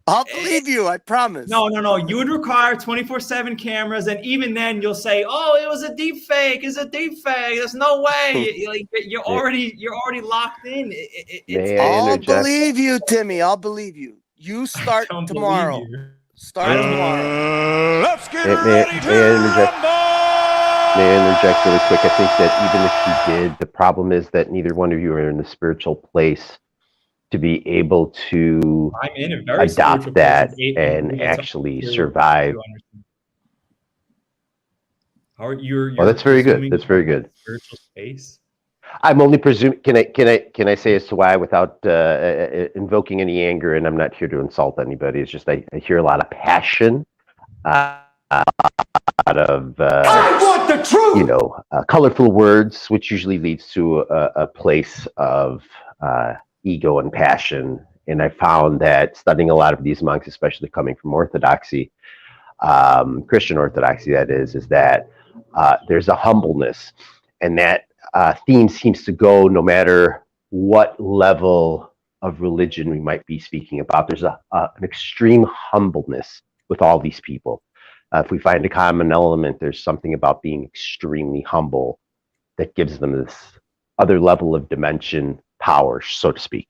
I'll believe you. I promise. No. You would require 24/7 cameras, and even then, you'll say, "Oh, it was a deep fake. It's a deep fake. There's no way." You're already locked in. I'll believe you, Timmy. I'll believe you. You start tomorrow. Start tomorrow. Let's get ready to rumble! May I interject really quick? I think that even if you did, the problem is that neither one of you are in a spiritual place to be able to adopt that and actually survive. Well, that's very good. That's very good. Spiritual space. I'm only presuming. Can I say as to why without invoking any anger? And I'm not here to insult anybody. It's just I hear a lot of passion, a lot of I want the truth. Colorful words, which usually leads to a place of ego and passion. And I found that studying a lot of these monks, especially coming from Orthodoxy, Christian Orthodoxy, that is that there's a humbleness, and that theme seems to go no matter what level of religion we might be speaking about. There's an extreme humbleness with all these people. If we find a common element, there's something about being extremely humble that gives them this other level of dimension, power, so to speak.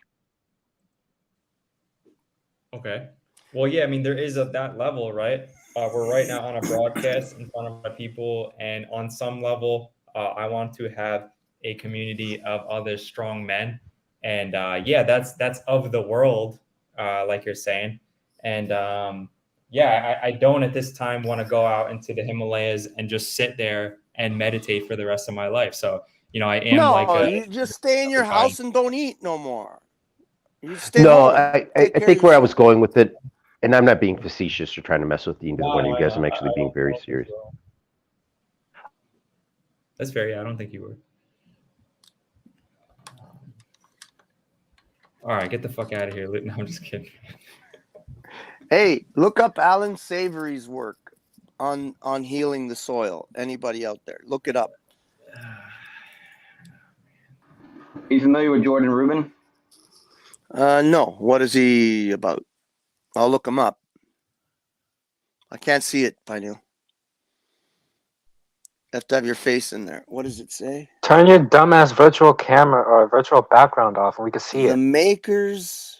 Okay. Well, yeah, I mean, there is that level, right? We're right now on a broadcast in front of my people, and on some level, I want to have a community of other strong men, and that's of the world, like you're saying, and I don't at this time want to go out into the Himalayas and just sit there and meditate for the rest of my life. So I am you just stay in your house and don't eat no more. You stay home. I think where I was going with it, and I'm not being facetious or trying to mess with either one of you guys. I'm actually being very serious. That's fair. I don't think you were. All right, get the fuck out of here. No, I'm just kidding. Hey, look up Alan Savory's work on healing the soil. Anybody out there, look it up. Are you familiar with Jordan Rubin? No. What is he about? I'll look him up. I can't see it, Pioneer. You have to have your face in there. What does it say? Turn your dumbass virtual camera or virtual background off and we can see The Maker's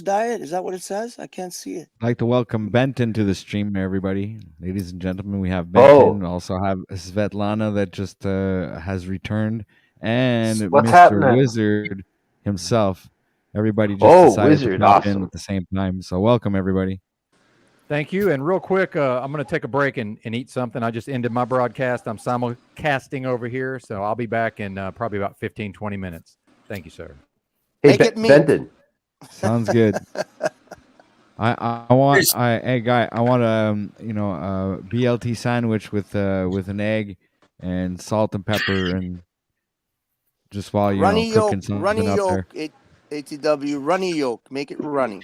Diet? Is that what it says? I can't see it. I'd like to welcome Benton to the stream, everybody. Ladies and gentlemen, we have Benton. We also have Svetlana that just has returned. And What's Mr. happening? Wizard himself. Everybody just decided Wizard, to pop in awesome. at the same time. So welcome, everybody. Thank you. And real quick, I'm going to take a break and eat something. I just ended my broadcast. I'm simulcasting over here, so I'll be back in probably about 15, 20 minutes. Thank you, sir. Hey, Benton. Sounds good. I want a BLT sandwich with an egg and salt and pepper, and just while cooking something up there. ATW runny yolk. Make it runny.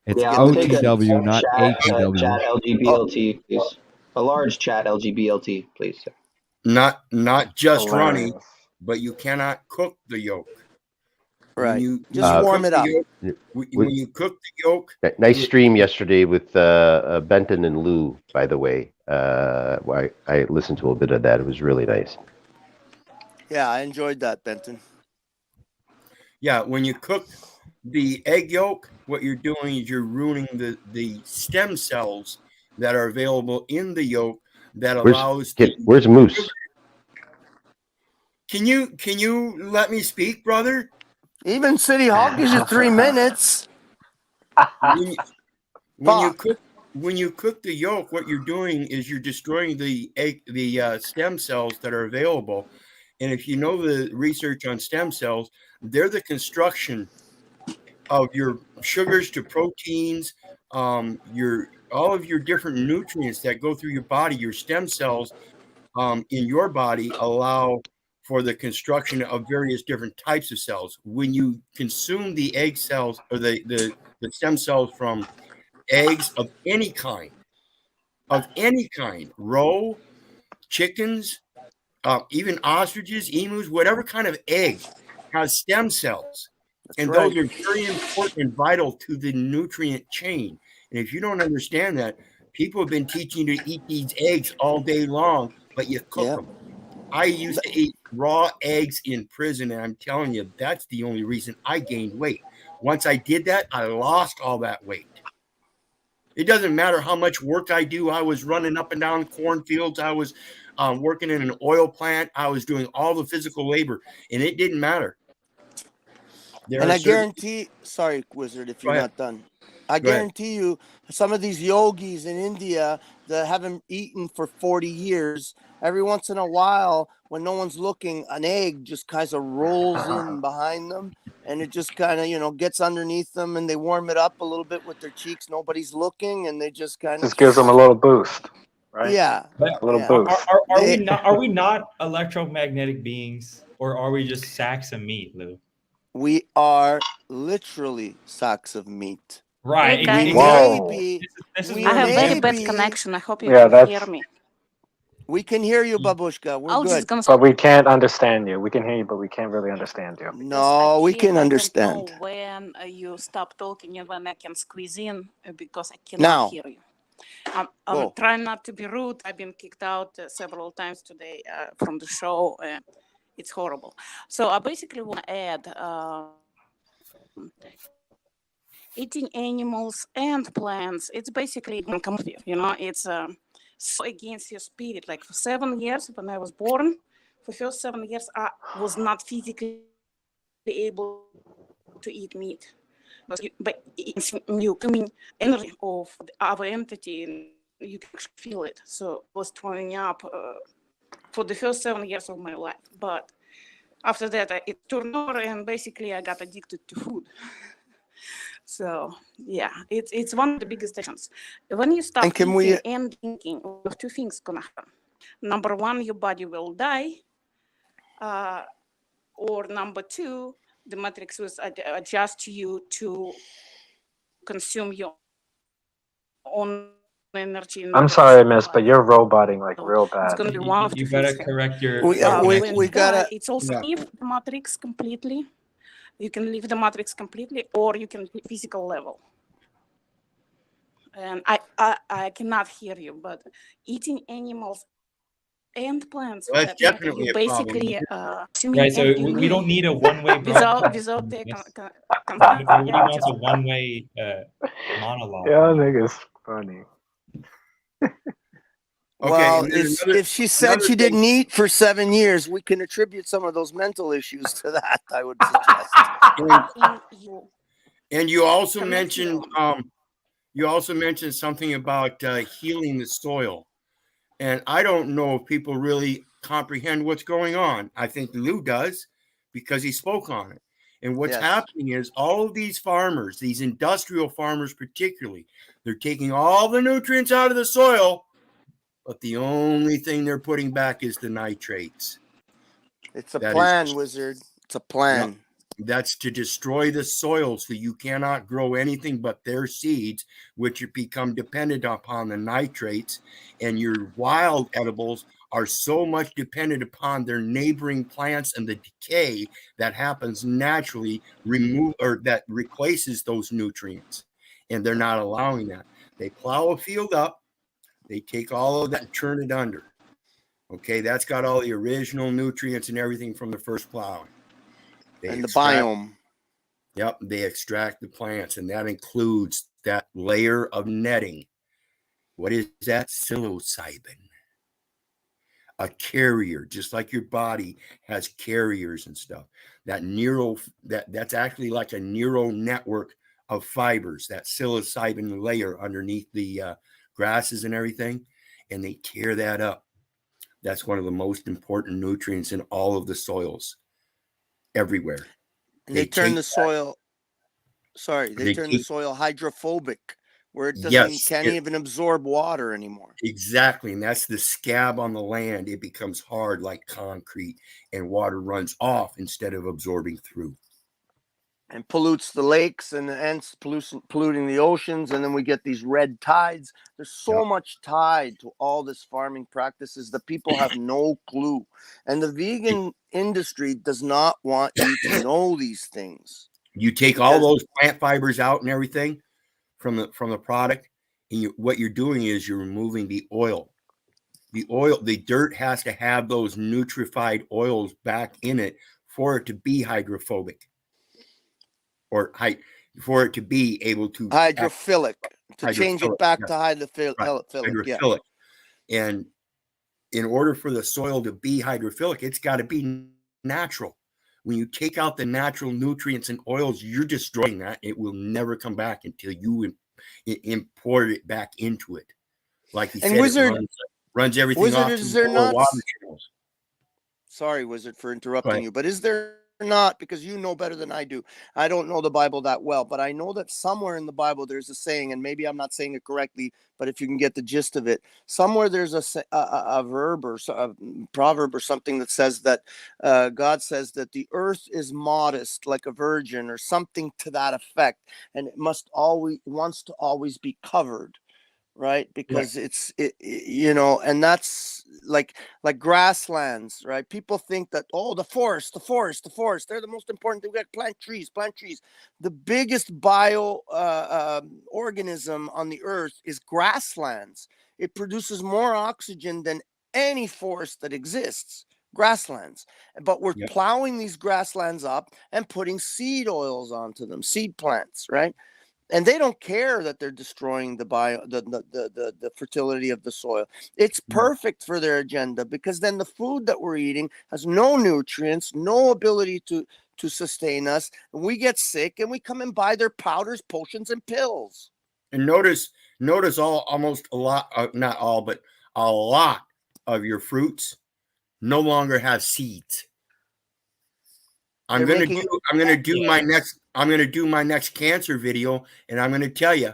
It's OTW, not ATW. Chat LGBLT, please. A large chat LGBLT, please. Not just runny, but you cannot cook the yolk. Right. Just warm it up. When you cook the yolk. Nice stream yesterday with Benton and Lou, by the way. I listened to a bit of that. It was really nice. Yeah, I enjoyed that, Benton. Yeah, when you cook the egg yolk, what you're doing is you're ruining the stem cells that are available in the yolk that allows. Where's Moose? Can you let me speak, brother? Even City Hall gives you 3 minutes. When you cook the yolk, what you're doing is you're destroying the stem cells that are available. And if you know the research on stem cells, they're the construction of your sugars to proteins, all of your different nutrients that go through your body. Your stem cells in your body allow for the construction of various different types of cells. When you consume the egg cells or the stem cells from eggs of any kind, roe, chickens, even ostriches, emus, whatever kind of egg has stem cells. And right. those are very important and vital to the nutrient chain. And if you don't understand that, people have been teaching you to eat these eggs all day long, but you cook Yeah. them. I used to eat raw eggs in prison, and I'm telling you, that's the only reason I gained weight. Once I did that, I lost all that weight. It doesn't matter how much work I do. I was running up and down cornfields. I was working in an oil plant. I was doing all the physical labor, and it didn't matter. And I guarantee, sorry, Wizard, if you're not done. I guarantee you, some of these yogis in India that haven't eaten for 40 years, every once in a while, when no one's looking, an egg just kind of rolls in behind them, and it just kind of, gets underneath them, and they warm it up a little bit with their cheeks. Nobody's looking, and they just kind of Just gives them a little boost, right? Yeah, a little yeah. boost. Are we not electromagnetic beings, or are we just sacks of meat, Lou? We are literally sacks of meat. Right. Hey, guys. We Whoa. may be. This is we I have may very bad be- connection. I hope you Yeah, can that's- hear me. We can hear you, Babushka. We're I was good. just gonna But we can't understand you. We can hear you, but we can't really understand you. No, we can I understand. don't know when you stop talking and when I can squeeze in because I cannot Now. hear you. I'm Go. trying not to be rude. I've been kicked out several times today from the show. It's horrible. So I basically want to add eating animals and plants. It's basically it's so against your spirit. Like for 7 years when I was born, for first 7 years I was not physically able to eat meat. But you coming energy of our entity, and you can feel it. So I was throwing up for the first 7 years of my life. But after that, it turned over, and basically I got addicted to food. So yeah, it's one of the biggest addictions. When you stop eating and drinking, two things gonna happen. Number one, your body will die, or number two, the matrix will adjust you to consume your own energy. I'm sorry, miss, but you're roboting like real bad. It's going to be one of the You better things. correct your. We gotta. It's also leave the matrix completely. You can leave the matrix completely, or you can physical level. And I cannot hear you, but eating animals and plants. Well, that's definitely you a basically Right, so we don't need a one-way without the Nobody wants a one-way monologue. Yeah, nigga's funny. Well, if she said she didn't eat for 7 years, we can attribute some of those mental issues to that, I would suggest. And you also mentioned something about healing the soil. And I don't know if people really comprehend what's going on. I think Lou does because he spoke on it. And what's happening is all of these farmers, these industrial farmers particularly, they're taking all the nutrients out of the soil, but the only thing they're putting back is the nitrates. It's a plan, Wizard. It's a plan. Yep. That's to destroy the soil so you cannot grow anything but their seeds, which become dependent upon the nitrates. And your wild edibles are so much dependent upon their neighboring plants and the decay that happens naturally that replaces those nutrients. And they're not allowing that. They plow a field up, they take all of that and turn it under. Okay, that's got all the original nutrients and everything from the first plowing. And the biome. Yep, they extract the plants, and that includes that layer of netting. What is that? Psilocybin. A carrier, just like your body has carriers and stuff. That's actually like a neural network of fibers, that psilocybin layer underneath the grasses and everything, and they tear that up. That's one of the most important nutrients in all of the soils everywhere. And they turn the soil. They turn the soil hydrophobic, where it can't even absorb water anymore. Exactly, and that's the scab on the land. It becomes hard like concrete, and water runs off instead of absorbing through. And pollutes the lakes and ends polluting the oceans, and then we get these red tides. There's so much tied to all this farming practices that people have no clue. And the vegan industry does not want you to know these things. You take all those plant fibers out and everything from the product, and what you're doing is you're removing the oil. The dirt has to have those nutrified oils back in it for it to be hydrophobic, or for it to be able to hydrophilic, to change it back to hydrophilic. Hydrophilic. And in order for the soil to be hydrophilic, it's got to be natural. When you take out the natural nutrients and oils, you're destroying that. It will never come back until you import it back into it. Like you said, Wizard, it runs everything Wizard, off is to there not? water channels. Sorry, Wizard, for interrupting you, but is there not, because you know better than I do? I don't know the Bible that well, but I know that somewhere in the Bible there's a saying, and maybe I'm not saying it correctly, but if you can get the gist of it, somewhere there's a verb or a proverb or something that says that God says that the earth is modest like a virgin, or something to that effect, and it wants to always be covered. Right, because and that's like grasslands, right? People think that, oh, the forest, they're the most important thing. We got to plant trees. The biggest bio organism on the earth is grasslands. It produces more oxygen than any forest that exists. Grasslands, but we're plowing these grasslands up and putting seed oils onto them, seed plants, right? And they don't care that they're destroying the fertility of the soil. It's perfect for their agenda, because then the food that we're eating has no nutrients, no ability to sustain us, and we get sick, and we come and buy their powders, potions, and pills. And notice almost a lot, not all, but a lot of your fruits no longer have seeds. I'm gonna do my next cancer video, and I'm gonna tell you,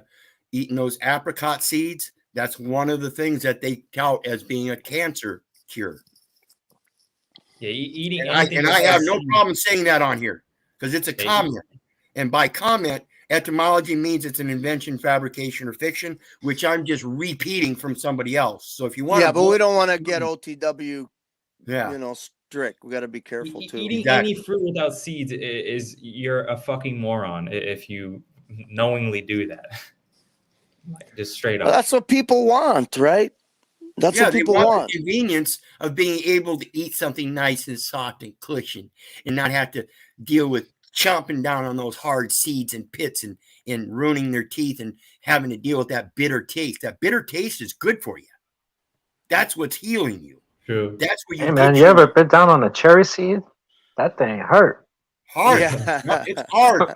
eating those apricot seeds, that's one of the things that they tout as being a cancer cure. Yeah, eating and I have no problem saying that on here, because it's a comment. And by comment, etymology means it's an invention, fabrication, or fiction, which I'm just repeating from somebody else. So if you want, but we don't want to get OTW, strict. We got to be careful too. Eating any fruit without seeds is you're a fucking moron if you knowingly do that. Just straight up. That's what people want, right? That's what people want. The convenience of being able to eat something nice and soft and cushion, and not have to deal with chomping down on those hard seeds and pits and ruining their teeth and having to deal with that bitter taste. That bitter taste is good for you. That's what's healing you. True. That's what you. Hey man, you ever bit down on a cherry seed? That thing hurt. Hard. Yeah. It's hard.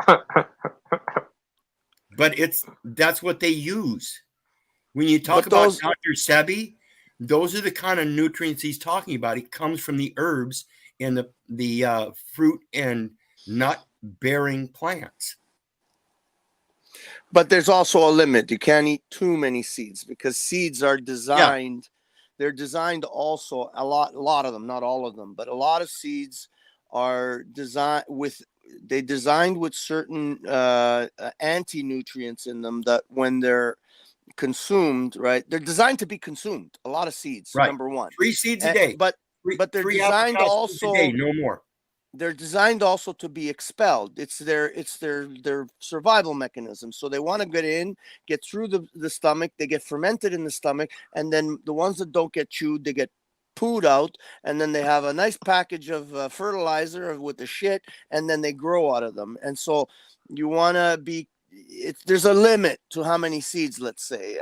But that's what they use. When you talk about Dr. Sebi, those are the kind of nutrients he's talking about. It comes from the herbs and the fruit and nut bearing plants. But there's also a limit. You can't eat too many seeds, because seeds are designed. Yeah. They're designed also, a lot of them, not all of them, but a lot of seeds are designed with certain anti-nutrients in them that when they're consumed, right, they're designed to be consumed. A lot of seeds, right. Number one. 3 seeds a day. But they're designed also, a day, no more. They're designed also to be expelled. It's their survival mechanism. So they want to get through the stomach. They get fermented in the stomach, and then the ones that don't get chewed, they get pooed out, and then they have a nice package of fertilizer with the shit, and then they grow out of them. And so you want to be. There's a limit to how many seeds. Let's say.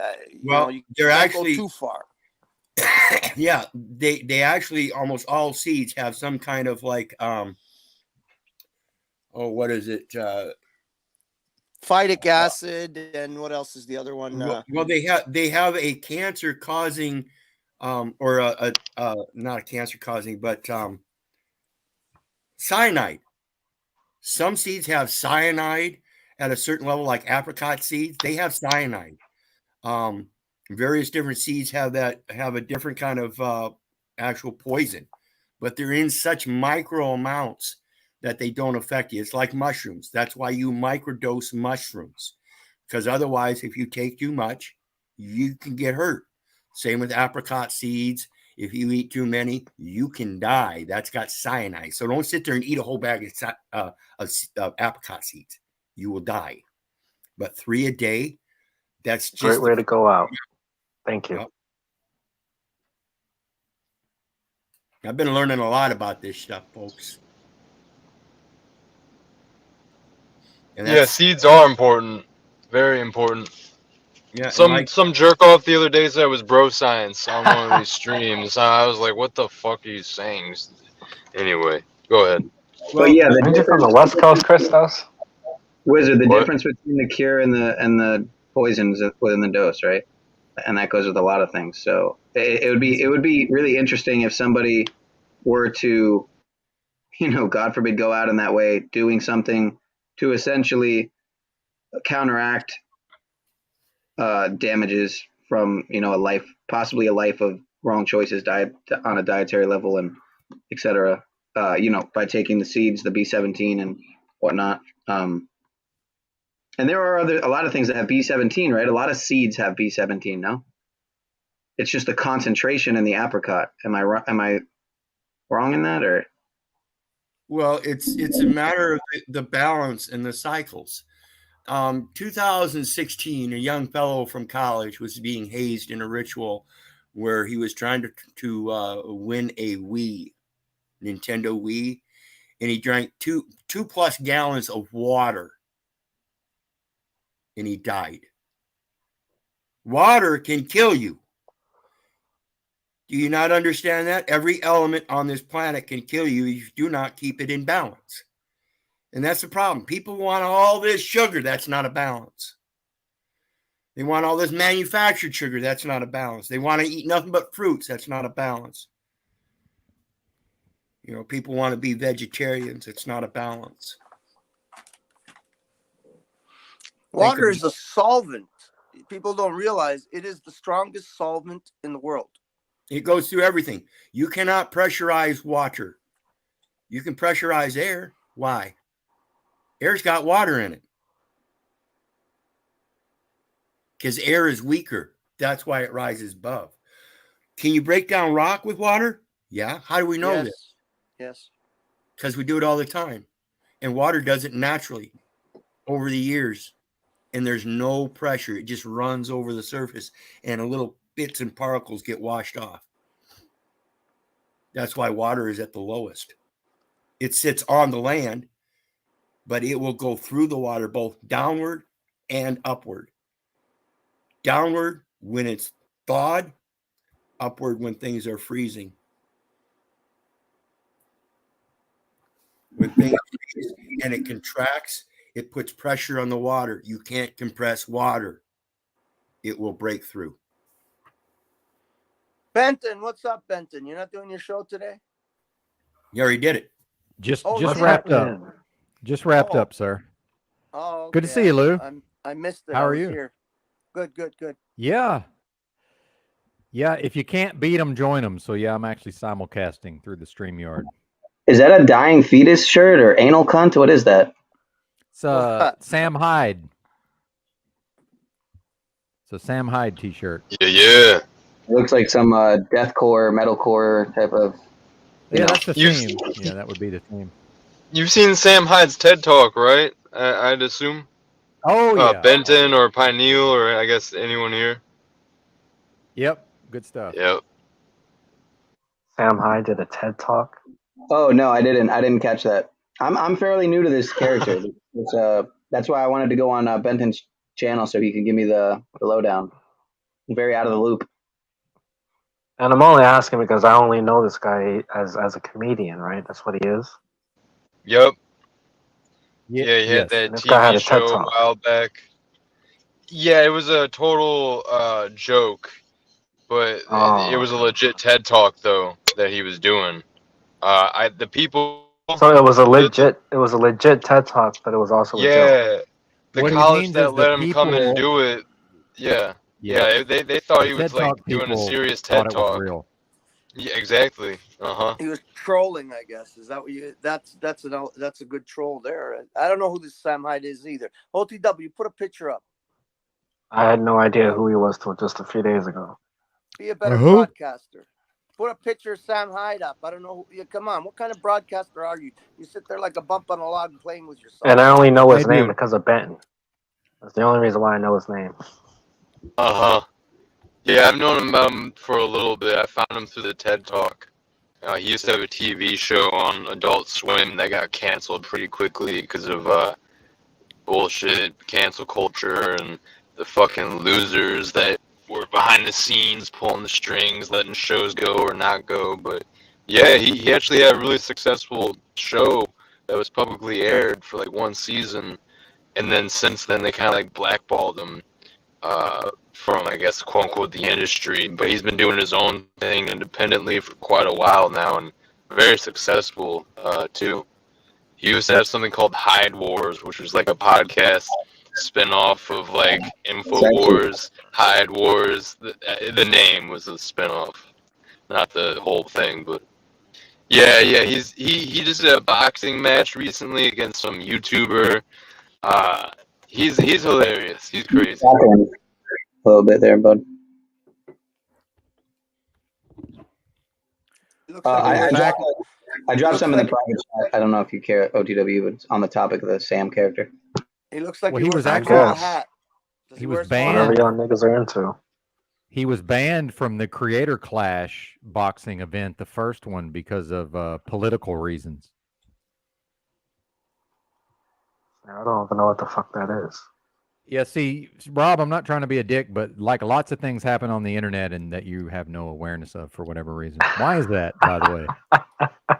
They're actually go too far. Yeah, they actually, almost all seeds have some kind of like what is it? Phytic acid, and what else is the other one? Well, they have a cancer causing or not a cancer causing, but cyanide. Some seeds have cyanide at a certain level, like apricot seeds. They have cyanide. Various different seeds have a different kind of actual poison, but they're in such micro amounts that they don't affect you. It's like mushrooms. That's why you microdose mushrooms, because otherwise, if you take too much, you can get hurt. Same with apricot seeds If you eat too many, you can die. That's got cyanide. So don't sit there and eat a whole bag of apricot seeds. You will die. But 3 a day, that's just Great way to go out. Thank you. Yep. I've been learning a lot about this stuff, folks. And Yeah, seeds are important. Very important. Yeah. Some jerk off the other day said it was bro science on one of these streams. I was like, what the fuck are you saying? Anyway, go ahead. Well, yeah, the Aren't you from the difference, West Coast, Christos? Wizard, the What? difference between the cure and the poisons within the dose, right? And that goes with a lot of things. So it would be really interesting if somebody were to, God forbid, go out in that way, doing something to essentially counteract damages from possibly a life of wrong choices, diet on a dietary level, and etc. By taking the seeds, the B17 and whatnot. And there are a lot of things that have B17, right? A lot of seeds have B17. No, it's just the concentration in the apricot. Am I wrong in that, or? Well, it's a matter of the balance and the cycles. 2016, a young fellow from college was being hazed in a ritual where he was trying to win a Nintendo Wii, and he drank two plus gallons of water, and he died. Water can kill you. Do you not understand that? Every element on this planet can kill you if you do not keep it in balance. And that's the problem. People want all this sugar. That's not a balance. They want all this manufactured sugar. That's not a balance. They want to eat nothing but fruits. That's not a balance. People want to be vegetarians. It's not a balance. Water is a solvent. People don't realize it is the strongest solvent in the world. It goes through everything. You cannot pressurize water. You can pressurize air. Why? Air's got water in it. Because air is weaker. That's why it rises above. Can you break down rock with water? Yeah. How do we know this? Yes. Because we do it all the time. And water does it naturally over the years. And there's no pressure. It just runs over the surface. And little bits and particles get washed off. That's why water is at the lowest. It sits on the land, but it will go through the water both downward and upward. Downward when it's thawed, upward when things are freezing. When things freeze and it contracts, it puts pressure on the water. You can't compress water. It will break through. Benton, what's up, Benton? You're not doing your show today? You already did it. Just what's wrapped up. Just wrapped up, sir. Oh, okay. Good to see you, Lou. I missed it. How are I was you? Here. Good. Yeah. If you can't beat them, join them. So I'm actually simulcasting through the StreamYard. Is that a dying fetus shirt or anal cunt? What is that? It's Sam Hyde. It's a Sam Hyde t-shirt. Yeah. It looks like some deathcore, metalcore type of. That's the theme. Yeah, that would be the theme. You've seen Sam Hyde's TED Talk, right? I'd assume. Oh yeah. Benton or Pineal or I guess anyone here. Yep. Good stuff. Yep. Sam Hyde did a TED Talk. Oh no, I didn't catch that. I'm fairly new to this character. That's why I wanted to go on Benton's channel so he could give me the lowdown. I'm very out of the loop. And I'm only asking because I only know this guy as a comedian, right? That's what he is. Yep. Yeah, he had that TV show a while back. Yeah, it was a total joke, but it was a legit TED Talk though that he was doing. The people. So it was a legit TED Talk, but it was also a joke. The college that let him come and do it. Yeah. They thought he was like doing a serious TED Talk. Yeah, exactly. He was trolling, I guess. Is that what you? That's a good troll there. I don't know who this Sam Hyde is either. OTW, put a picture up. I had no idea who he was till just a few days ago. Be a better broadcaster. Put a picture of Sam Hyde up. I don't know. Come on. What kind of broadcaster are you? You sit there like a bump on a log playing with yourself. And I only know his name because of Benton. That's the only reason why I know his name. Yeah, I've known him for a little bit. I found him through the TED Talk. He used to have a TV show on Adult Swim that got canceled pretty quickly because of bullshit, cancel culture, and the fucking losers that were behind the scenes pulling the strings, letting shows go or not go. But yeah, he actually had a really successful show that was publicly aired for like one season, and then since then they kind of like blackballed him from, I guess, quote unquote, the industry. But he's been doing his own thing independently for quite a while now, and very successful too. He used to have something called Hyde Wars, which was like a podcast spinoff of like InfoWars, Hyde Wars. The name was a spinoff, not the whole thing. But yeah, he just did a boxing match recently against some YouTuber. He's hilarious. He's crazy. A little bit there, bud. I dropped some in the private chat. I don't know if you care, OTW, but it's on the topic of the Sam character. He looks like he was actually a hat. He was banned. Whatever y'all niggas are into. He was banned from the Creator Clash boxing event, the first one, because of political reasons. I don't even know what the fuck that is. Yeah, see, Rob, I'm not trying to be a dick, but like lots of things happen on the internet and that you have no awareness of for whatever reason. Why is that, by the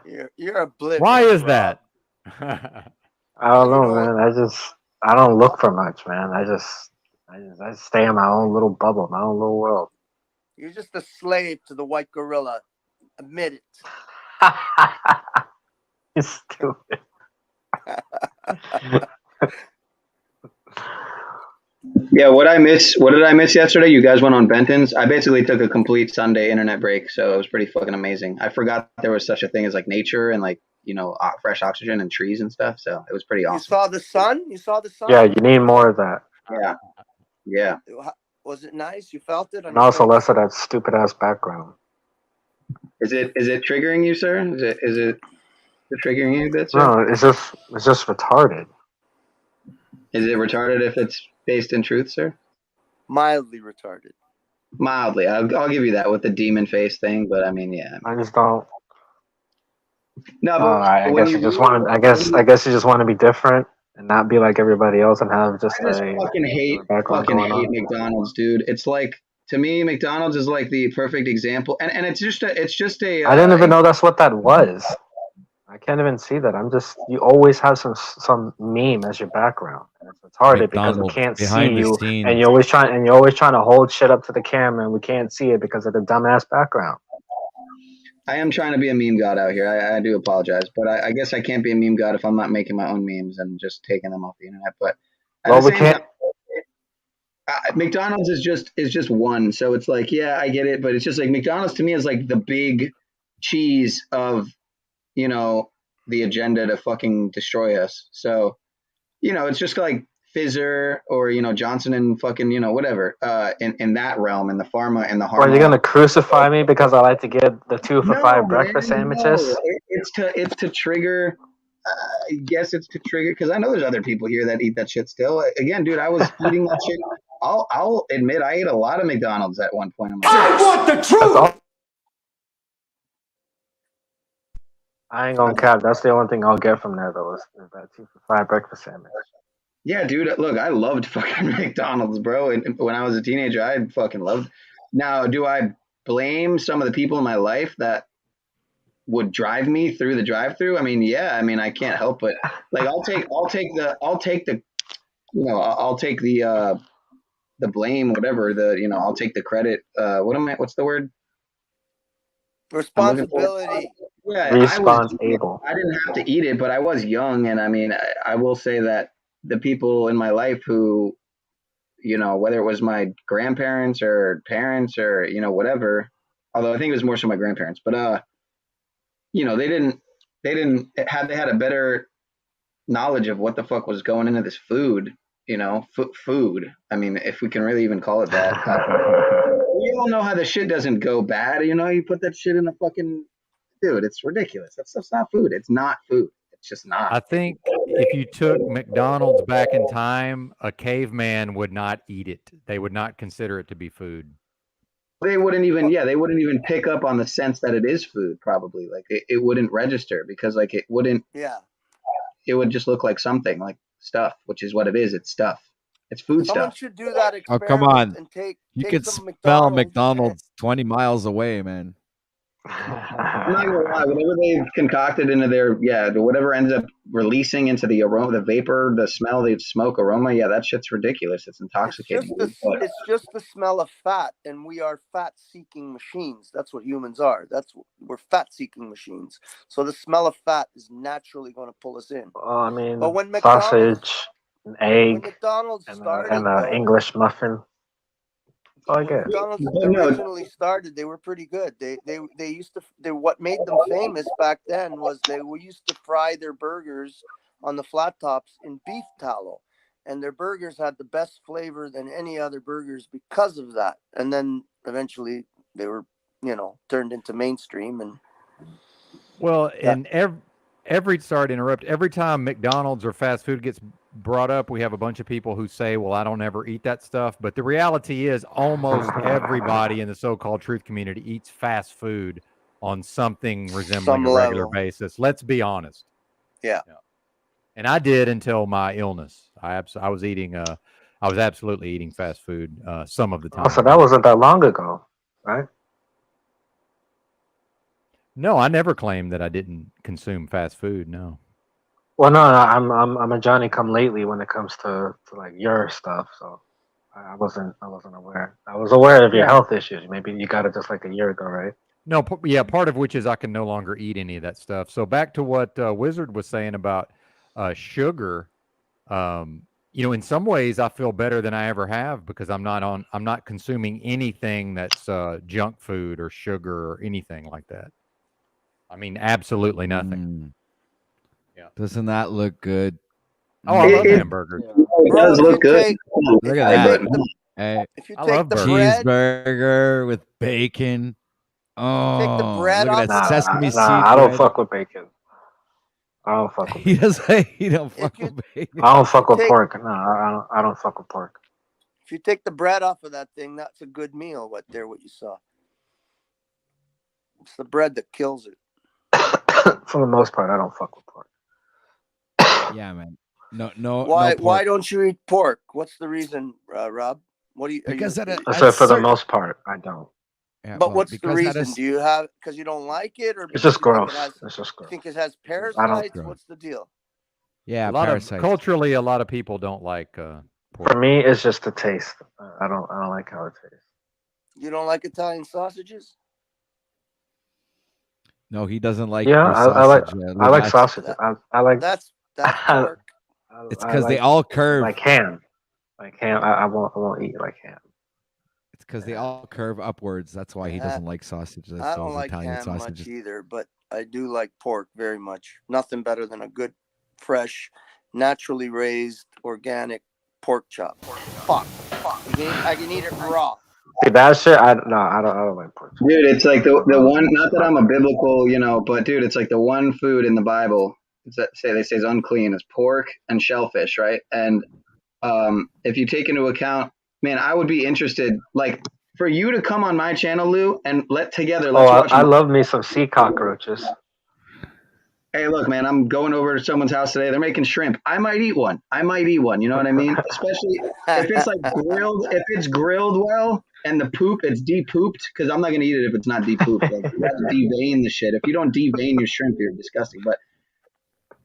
way? You're oblivious. Why is Rob. that? I don't know, man. I don't look for much, man. I just stay in my own little bubble, my own little world. You're just a slave to the white gorilla. Admit it. You're stupid. Yeah, what did I miss yesterday? You guys went on Benton's. I basically took a complete Sunday internet break, so it was pretty fucking amazing. I forgot there was such a thing as like nature and like, fresh oxygen and trees and stuff, so it was pretty awesome. You saw the sun? Yeah, you need more of that. Yeah. Was it nice? You felt it? And also less of that stupid ass background. Is it triggering you, sir? Is it triggering you a bit, sir? No, it's just retarded. Is it retarded if it's based in truth, sir? Mildly retarded. Mildly. I'll give you that with the demon face thing, but I mean, yeah. I just don't. No, but I guess you just want. I guess you just want to be different and not be like everybody else and have just I fucking hate McDonald's, dude. It's like, to me, McDonald's is like the perfect example, and it's just a. I didn't even know that's what that was. I can't even see that. You always have some meme as your background. And it's retarded because we can't see you, and you're always trying to hold shit up to the camera, and we can't see it because of the dumbass background. I am trying to be a meme god out here. I do apologize, but I guess I can't be a meme god if I'm not making my own memes and just taking them off the internet. But we can't. McDonald's is just one, so it's like, yeah, I get it, but it's just like McDonald's to me is like the big cheese of, the agenda to fucking destroy us. So, it's just like Pfizer or, Johnson and fucking, whatever, in that realm, in the pharma and the hard. Are you going to crucify me because I like to get the 2 for $5 breakfast sandwiches? No. It's to trigger. I guess it's to trigger, because I know there's other people here that eat that shit still. Again, dude, I was eating that shit. I'll admit I ate a lot of McDonald's at one point in my life. I want the truth. I ain't gonna cap. That's the only thing I'll get from there, though, is that 2 for $5 breakfast sandwich. Yeah, dude. Look, I loved fucking McDonald's, bro. And when I was a teenager, I fucking loved. Now, do I blame some of the people in my life that would drive me through the drive-through? I mean, yeah. I mean, I can't help it. Like, I'll take the blame, whatever. I'll take the credit. What's the word? Responsibility. Yeah, responsible. I didn't have to eat it, but I was young, and I mean, I will say that the people in my life who, whether it was my grandparents or parents or whatever, although I think it was more so my grandparents, but they had a better knowledge of what the fuck was going into this food food. I mean, if we can really even call it that. We all know how the shit doesn't go bad. You put that shit in a fucking dude. It's ridiculous. That stuff's not food. It's not food. It's just not. I think if you took McDonald's back in time, a caveman would not eat it. They would not consider it to be food. They wouldn't even pick up on the sense that it is food. Probably, like it wouldn't register because like it wouldn't. Yeah. It would just look like something like stuff, which is what it is. It's stuff. It's food Someone stuff. should do that experiment. Oh, come on. And take Could some smell McDonald's 20 miles away, man. I'm not gonna lie, whatever they've concocted into their whatever ends up releasing into the aroma, the vapor, the smell, the smoke aroma, that shit's ridiculous. It's intoxicating. It's just the smell of fat, and we are fat-seeking machines. That's what humans are. We're fat-seeking machines. So the smell of fat is naturally going to pull us in. I mean, but when sausage, an egg, McDonald's started, and an English muffin. When McDonald's originally started, they were pretty good. They used to. What made them famous back then was they used to fry their burgers on the flat tops in beef tallow, and their burgers had the best flavor than any other burgers because of that. And then eventually they were, turned into mainstream. And sorry to interrupt. Every time McDonald's or fast food gets brought up, we have a bunch of people who say, well, I don't ever eat that stuff. But the reality is almost everybody in the so-called truth community eats fast food on something resembling a regular basis. Let's be honest. Yeah. And I did until my illness. I was absolutely eating fast food some of the time. So that wasn't that long ago, right? No, I never claimed that I didn't consume fast food. No. Well, no, I'm a Johnny come lately when it comes to like your stuff. So I wasn't aware. I was aware of your health issues. Maybe you got it just like a year ago, right? No, part of which is I can no longer eat any of that stuff. So back to what Wizard was saying about sugar. In some ways I feel better than I ever have because I'm not consuming anything that's junk food or sugar or anything like that. I mean, absolutely nothing. Yeah. Doesn't that look good? Oh, I love hamburgers. It does look good. Look at that. If you I take love the cheeseburger with bacon. Oh, take the bread look at that sesame seed. I don't fuck with bacon. I don't fuck with bacon. He don't fuck with bacon. I don't fuck with pork. No, I don't fuck with pork. If you take the bread off of that thing, that's a good meal. What you saw. It's the bread that kills it. For the most part, I don't fuck with pork. Yeah, man. No. Why don't you eat pork? What's the reason, Rob? What do you? Because for the most part, I don't. Yeah, but what's the reason? Do you have because you don't like it, or it's just gross? It's just gross. You think it has parasites? What's the deal? Yeah, culturally, a lot of people don't like pork. For me, it's just the taste. I don't like how it tastes. You don't like Italian sausages? No, he doesn't like. Yeah, I like sausage. I like that's pork. It's because they all curve like ham. I won't eat like ham. It's because they all curve upwards. That's why he doesn't like sausage. I don't like Italian ham sausages. much either, but I do like pork very much. Nothing better than a good, fresh, naturally raised, organic pork chop. Fuck. I can eat it raw. See, that shit, I don't like pork. Dude, it's like the one. Not that I'm a biblical, but dude, it's like the one food in the Bible they say is unclean is pork and shellfish, right? And if you take into account, man, I would be interested, like, for you to come on my channel, Lou, and let's watch. I love me some sea cockroaches. Hey, look, man, I'm going over to someone's house today. They're making shrimp. I might eat one. You know what I mean? Especially if it's like grilled. If it's grilled well and the poop, it's depooped, because I'm not going to eat it if it's not depooped. Like, you have to devein the shit. If you don't devein your shrimp, you're disgusting. But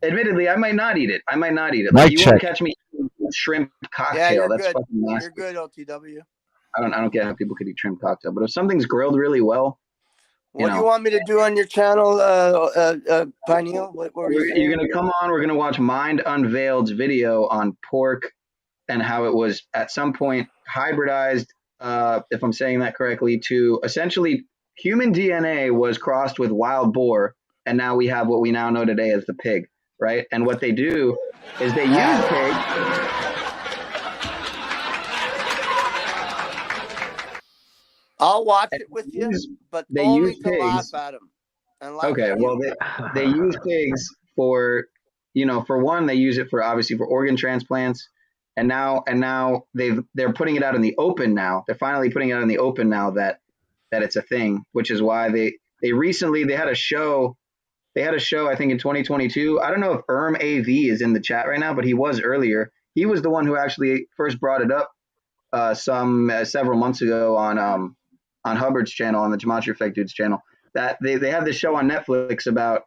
admittedly, I might not eat it. Like, you won't catch me eating shrimp cocktail. Yeah, you're That's good. fucking nasty. You're good, OTW. I don't get how people could eat shrimp cocktail. But if something's grilled really well, what do you want me to do on your channel, Pineal? You're going to come on. We're going to watch Mind Unveiled's video on pork and how it was at some point hybridized, if I'm saying that correctly, to essentially human DNA was crossed with wild boar. And now we have what we now know today as the pig, right? And what they do is they use pig. I'll watch it with you, but only to laugh at him. Okay, well, they use pigs for, for one, they use it for obviously for organ transplants, and now they're putting it out in the open now. They're finally putting it out in the open now that it's a thing, which is why they recently had a show. They had a show, I think, in 2022. I don't know if AV is in the chat right now, but he was earlier. He was the one who actually first brought it up several months ago on Hubbard's channel, on the Gematria Effect Dude's channel. That they have this show on Netflix about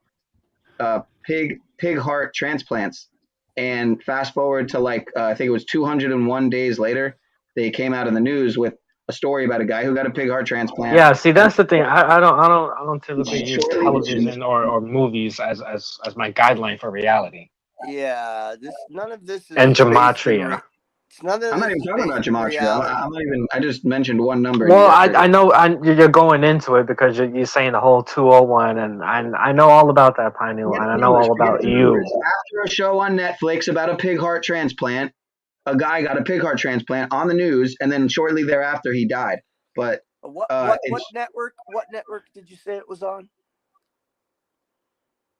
pig heart transplants, and fast forward to I think it was 201 days later, they came out in the news with a story about a guy who got a pig heart transplant. Yeah, see, that's the thing. I don't typically use television or movies as my guideline for reality. Yeah, none of this is. And Gematria. I'm not even talking about Gematria. I just mentioned one number. Well, I know you're going into it because you're saying the whole 201, and I know all about that, Pineal, and I know all about you. After a show on Netflix about a pig heart transplant, a guy got a pig heart transplant on the news, and then shortly thereafter he died. But what network? What network did you say it was on?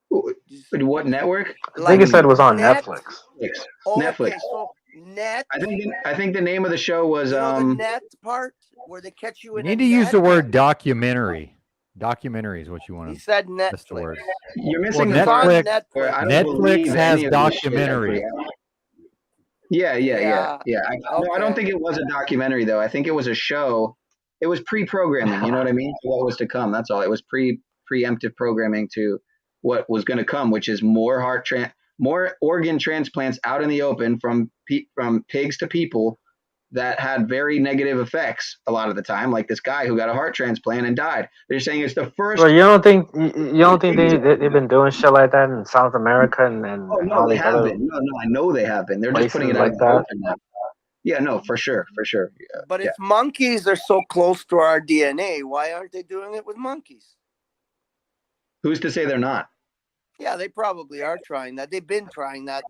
What network? I think it said it was on Netflix. Netflix. Okay, so net. I think the name of the show was the net part where they catch you in. You need to use the word documentary. Documentary is what you want to. He said Netflix. You're missing Netflix. Netflix has documentary. Yeah. I don't think it was a documentary though. I think it was a show. It was pre-programming. You know what I mean? What was to come? That's all. It was preemptive programming to what was going to come, which is more organ transplants out in the open from pigs to people that had very negative effects a lot of the time, like this guy who got a heart transplant and died. They're saying it's the first. Well, you don't think they've been doing shit like that in South America and no, they have been. No, I know they have been. They're just putting it out in the open now. Yeah, no, for sure. Yeah, but if monkeys are so close to our DNA, why aren't they doing it with monkeys? Who's to say they're not? Yeah, they probably are trying that. They've been trying that,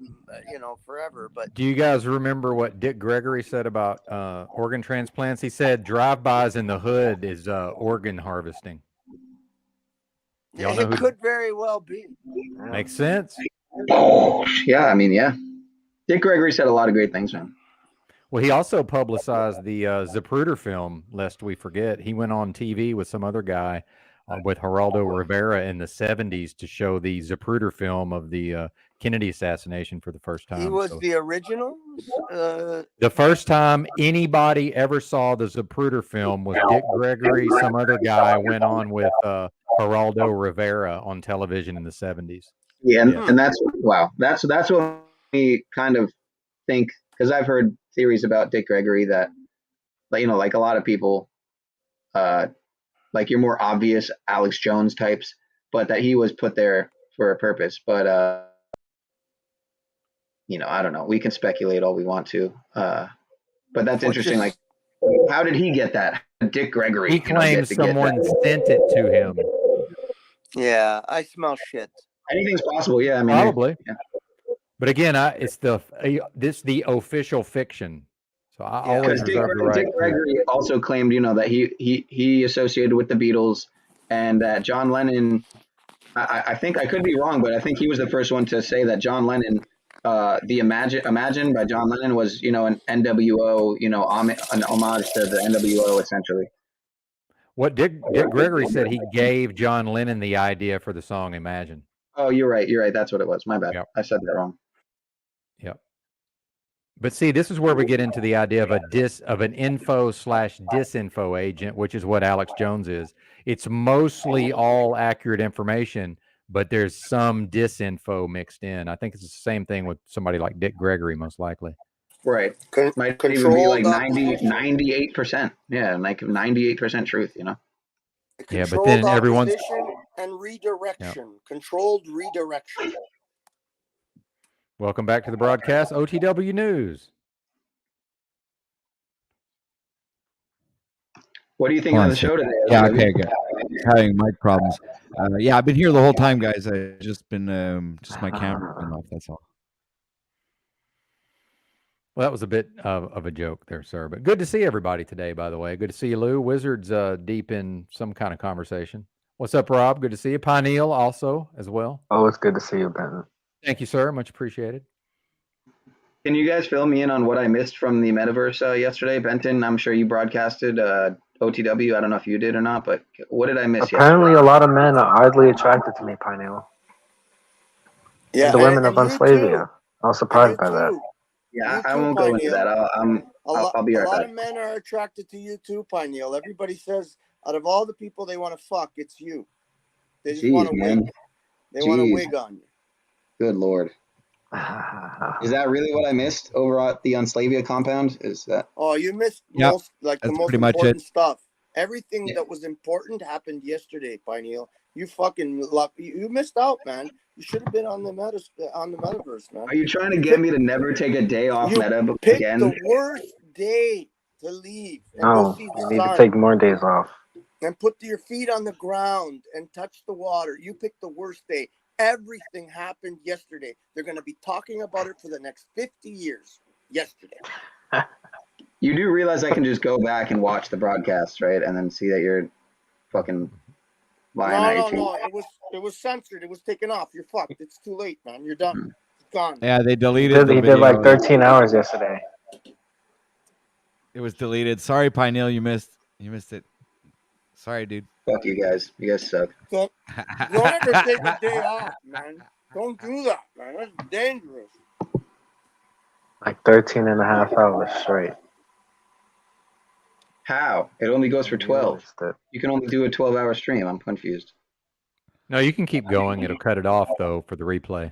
forever. But do you guys remember what Dick Gregory said about organ transplants? He said drive-bys in the hood is organ harvesting. It could very well be. Makes sense. Yeah, I mean, yeah. Dick Gregory said a lot of great things, man. Well, he also publicized the Zapruder film, lest we forget. He went on TV with some other guy. With Geraldo Rivera in the 70s to show the Zapruder film of the Kennedy assassination for the first time. He was the original? The first time anybody ever saw the Zapruder film was Dick Gregory. Some other guy went on with Geraldo Rivera on television in the 70s. Yeah, and that's, wow. That's what we kind of think, because I've heard theories about Dick Gregory that, like a lot of people, like your more obvious Alex Jones types, but that he was put there for a purpose. But, I don't know. We can speculate all we want to. But that's interesting. Like, how did he get that? Dick Gregory. He claims someone sent it to him. Yeah, I smell shit. Anything's possible. Yeah, I mean, probably. Yeah. But again, it's the official fiction. So I always reserve the right. Dick Gregory also claimed, that he associated with the Beatles, and that John Lennon. I think I could be wrong, but I think he was the first one to say that John Lennon, the Imagine by John Lennon was, an NWO, an homage to the NWO essentially. What Dick Gregory said, he gave John Lennon the idea for the song Imagine. Oh, you're right. That's what it was. My bad. Yep. I said that wrong. Yep. But see, this is where we get into the idea of an info/disinfo agent, which is what Alex Jones is. It's mostly all accurate information, but there's some disinfo mixed in. I think it's the same thing with somebody like Dick Gregory, most likely. Right. Might even be like 98%. Yeah, like 98% truth, Yeah, but then everyone's and redirection. Yep. Controlled redirection. Welcome back to the broadcast, OTW News. What do you think of the show today? Yeah, okay, good. Having mic problems. Yeah, I've been here the whole time, guys. I've just been, just my camera been off, that's all. Well, that was a bit of a joke there, sir. But good to see everybody today, by the way. Good to see you, Lou. Wizard's deep in some kind of conversation. What's up, Rob? Good to see you. Pineal also as well. Oh, it's good to see you, Benton. Thank you, sir. Much appreciated. Can you guys fill me in on what I missed from the metaverse yesterday? Benton, I'm sure you broadcasted OTW. I don't know if you did or not, but what did I miss Apparently, yesterday? a lot of men are oddly attracted to me, Pineal. Yeah, the women of you Unslavia. too. I was surprised by too. that. Yeah, You I too, won't go into Pineal. that. I'll be right A lot back. of men are attracted to you too, Pineal. Everybody says out of all the people they want to fuck, it's you. They just want to wig. They want to wig on you. Good Lord. Is that really what I missed over at the Unslavia compound? Is that? Oh, you missed Yep. the most important stuff. Everything that was important happened yesterday, Pineal. You fucking you missed out, man. You should have been on the metaverse, man. Are you trying to get me to never take a day off meta picked again? The worst day to leave and No, go see the you sun. need to take more days off. And put your feet on the ground and touch the water. You picked the worst day. Everything happened yesterday. They're going to be talking about it for the next 50 years. Yesterday. You do realize I can just go back and watch the broadcast, right? And then see that you're fucking lying. No. It was censored. It was taken off. You're fucked. It's too late, man. You're done. It's gone. Yeah, they deleted He did like 13 hours yesterday. It was deleted. Sorry, Pineal, you missed it. Sorry, dude. Fuck you guys. You guys suck. Don't ever take a day off, man. Don't do that, man. That's dangerous. Like 13 and a half hours straight. How? It only goes for 12. You can only do a 12-hour stream. I'm confused. No, you can keep going. It'll cut it off, though, for the replay.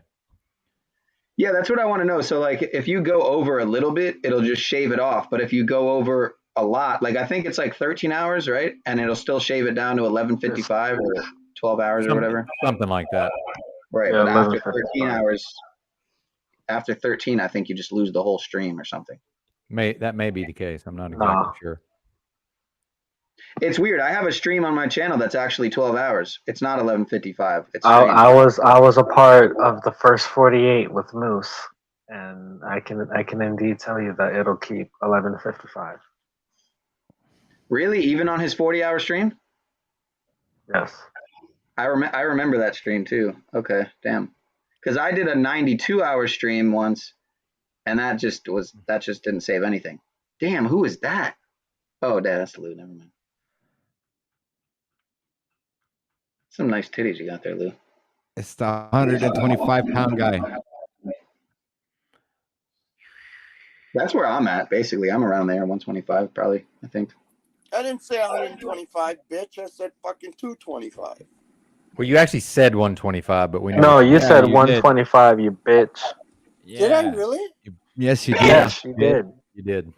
Yeah, that's what I want to know. So, like, if you go over a little bit, it'll just shave it off. But if you go over a lot, like, I think it's like 13 hours, right? And it'll still shave it down to 11:55 or 12 hours or whatever. Something like that. Right. Yeah, but after 13 hours, after 13, I think you just lose the whole stream or something. That may be the case. I'm not exactly sure. It's weird. I have a stream on my channel that's actually 12 hours. It's not 11:55. It's I was a part of the first 48 with Moose, and I can indeed tell you that it'll keep 11:55. Really? Even on his 40-hour stream? Yes. I remember that stream too. Okay, damn. Because I did a 92-hour stream once, and that just didn't save anything. Damn, who is that? Oh, that's Lou. Never mind. Some nice titties you got there, Lou. It's the 125-pound guy. That's where I'm at, basically. I'm around there, 125, probably, I think. I didn't say 125, bitch. I said fucking 225. Well, you actually said 125, but we know. No, you said 125, you bitch. Yeah. Did I really? Yes, you did. Yes, you did. You did.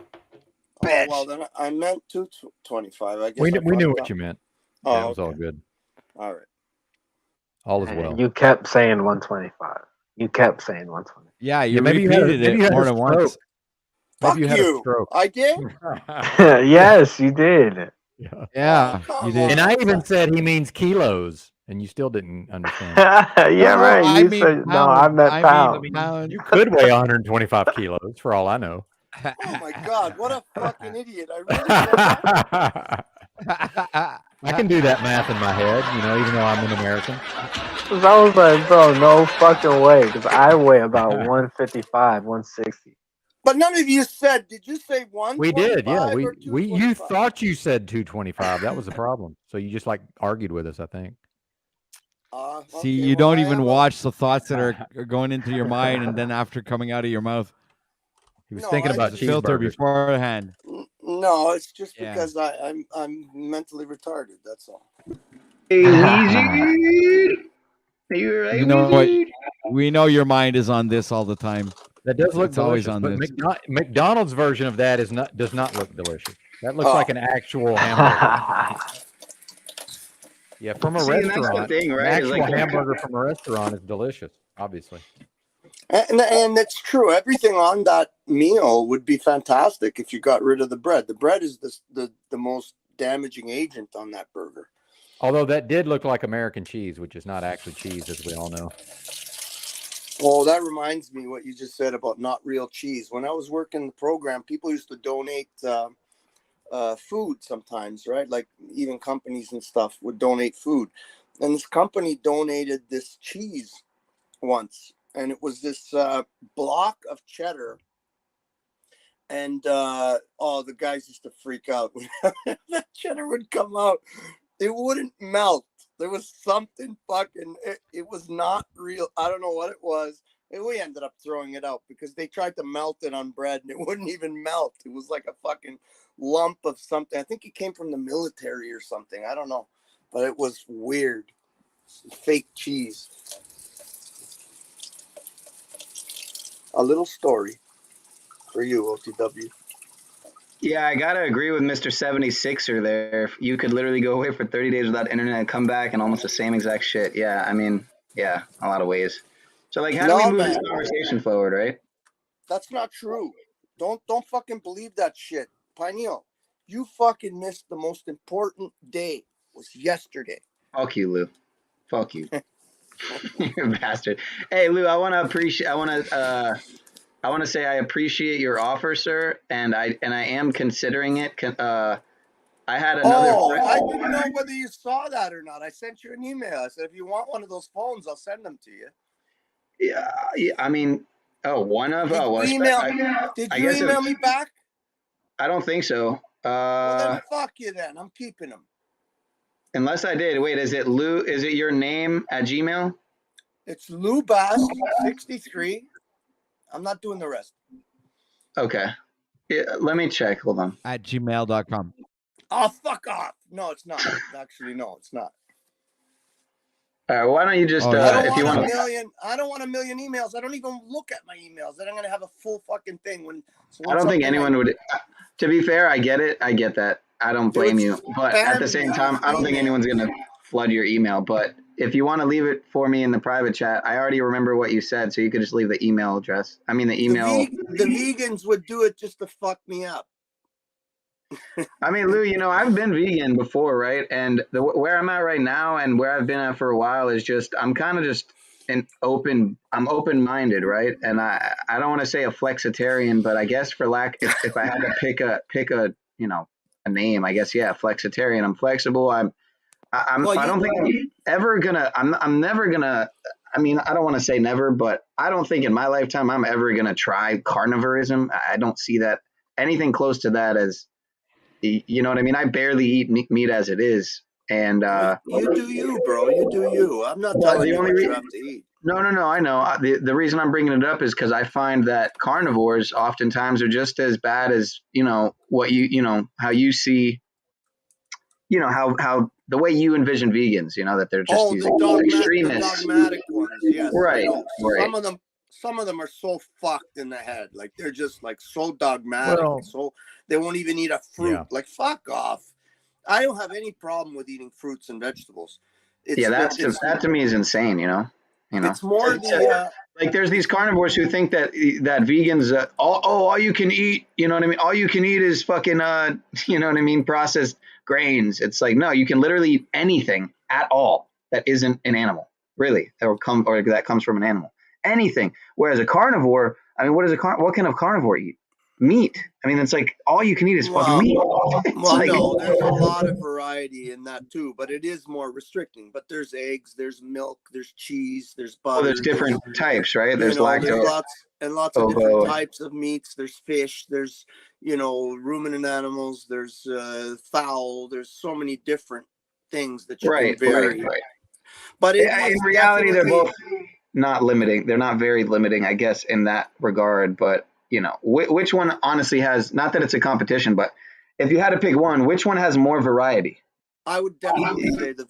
Oh, well, then I meant 225. I guess we knew what you meant. Oh, yeah, it was all good. All right. All is well. You kept saying 125. You kept saying 120. Yeah, you repeated it more than once. Fuck you. I did? Yes, you did. Yeah, you did. And I even said he means kilos, and you still didn't understand. Yeah, right. I meant pound. You could weigh 125 kilos, for all I know. Oh my God, what a fucking idiot. I really said that. I can do that math in my head, even though I'm an American. I was like, bro, no fucking way, because I weigh about 155, 160. But none of you said, did you say 125? We did, yeah. You thought you said 225. That was the problem. So you just argued with us, I think. See, you don't even watch the thoughts that are going into your mind and then after coming out of your mouth. He was thinking about filter beforehand. No, it's just because I'm mentally retarded. That's all. Hey, Weezy. Are you right, you know what? We know your mind is on this all the time. That does look it's always on but this. McDonald's version of that does not look delicious. That looks like an actual hamburger. Yeah, from a restaurant. That's the thing, right? An actual hamburger from a restaurant is delicious, obviously. And it's true. Everything on that meal would be fantastic if you got rid of the bread. The bread is the most damaging agent on that burger. Although that did look like American cheese, which is not actually cheese, as we all know. Oh, that reminds me what you just said about not real cheese. When I was working the program, people used to donate food sometimes, right? Like even companies and stuff would donate food. And this company donated this cheese once, and it was this block of cheddar. And the guys used to freak out when that cheddar would come out. It wouldn't melt. There was something fucking. It was not real. I don't know what it was. And we ended up throwing it out because they tried to melt it on bread and it wouldn't even melt. It was like a fucking lump of something. I think it came from the military or something. I don't know, but it was weird. Fake cheese. A little story for you, OTW. Yeah, I gotta agree with Mr. 76er there. You could literally go away for 30 days without internet and come back and almost the same exact shit. Yeah, I mean, yeah, a lot of ways. So like, how do we move this conversation forward, right? That's not true. Don't fucking believe that shit. Pineal, you fucking missed the most important day. It was yesterday. Fuck you, Lou. Fuck you. You're a bastard. Hey, Lou, I want to say I appreciate your offer, sir, and I am considering it. I had another. I didn't know whether you saw that or not. I sent you an email. I said if you want one of those phones, I'll send them to you. Yeah, I mean, one of. Did you email me back? I don't think so. Well, then fuck you. Then I'm keeping them. Unless I did. Wait, is it Lou? Is it your name at Gmail? It's Lou Bass 63. I'm not doing the rest. Okay. Yeah, let me check. Hold on. At gmail.com. Oh, fuck off. No, it's not. Actually, no, it's not. All right. Why don't you just, if you want I don't want a million emails. I don't even look at my emails. Then I'm going to have a full fucking thing. I don't think anyone would. To be fair, I get it. I get that. I don't blame you. But at the same time, I don't think anyone's going to flood your email. But if you want to leave it for me in the private chat, I already remember what you said. So you could just leave the email address. I mean, the email. The vegans would do it just to fuck me up. I mean, Lou, I've been vegan before, right? And where I'm at right now and where I've been at for a while is just, I'm kind of just I'm open-minded, right? And I don't want to say a flexitarian, but I guess for lack, if I had to pick a a name, I guess, yeah, flexitarian. I'm flexible. I don't think I'm ever gonna, I'm never gonna, I mean, I don't want to say never, but I don't think in my lifetime I'm ever gonna try carnivorism. I don't see that anything close to that as, you know what I mean? I barely eat meat as it is. And you do you, bro. You do you. I'm not telling you what you have to eat. No, I know. The reason I'm bringing it up is because I find that carnivores oftentimes are just as bad as, what how you see, how the way you envision vegans, that they're just these extremists. The dogmatic ones, yes. Right. Some of them are so fucked in the head. Like they're just like so dogmatic. So they won't even eat a fruit. Yeah. Like fuck off. I don't have any problem with eating fruits and vegetables. That to me is insane, It's more like there's these carnivores who think that vegans all you can eat, you know what I mean? All you can eat is fucking you know what I mean, processed grains. It's like, no, you can literally eat anything at all that isn't an animal, really, or that comes from an animal. Anything. Whereas a carnivore, I mean, what can a carnivore eat? Meat. I mean, it's like all you can eat is fucking meat. No, there's a lot of variety in that too, but it is more restricting. But there's eggs, there's milk, there's cheese, there's butter. There's different types, right? There's lactose. There's lots of different types of meats. There's fish. There's ruminant animals. There's fowl. There's so many different things that you can vary. Right. But in reality, they're both not limiting. They're not very limiting, I guess, in that regard. But which one honestly has, not that it's a competition, but if you had to pick one, which one has more variety? I would definitely say the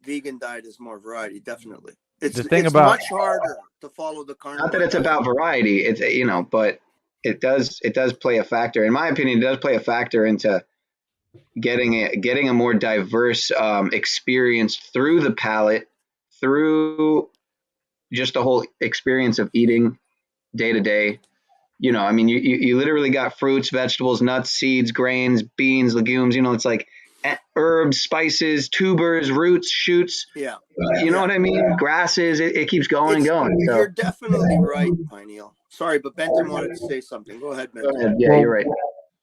vegan diet is more variety. Definitely. It's much harder to follow the carnivore. Not that it's about variety. It's, but it does play a factor. In my opinion, it does play a factor into getting a more diverse experience through the palate, through just the whole experience of eating day to day. I mean, you literally got fruits, vegetables, nuts, seeds, grains, beans, legumes. It's like herbs, spices, tubers, roots, shoots. Yeah. You know what I mean? Grasses. It keeps going and going. So. You're definitely right, Pineal. Sorry, but Benton wanted to say something. Go ahead, Benton. Go ahead. Yeah, you're right.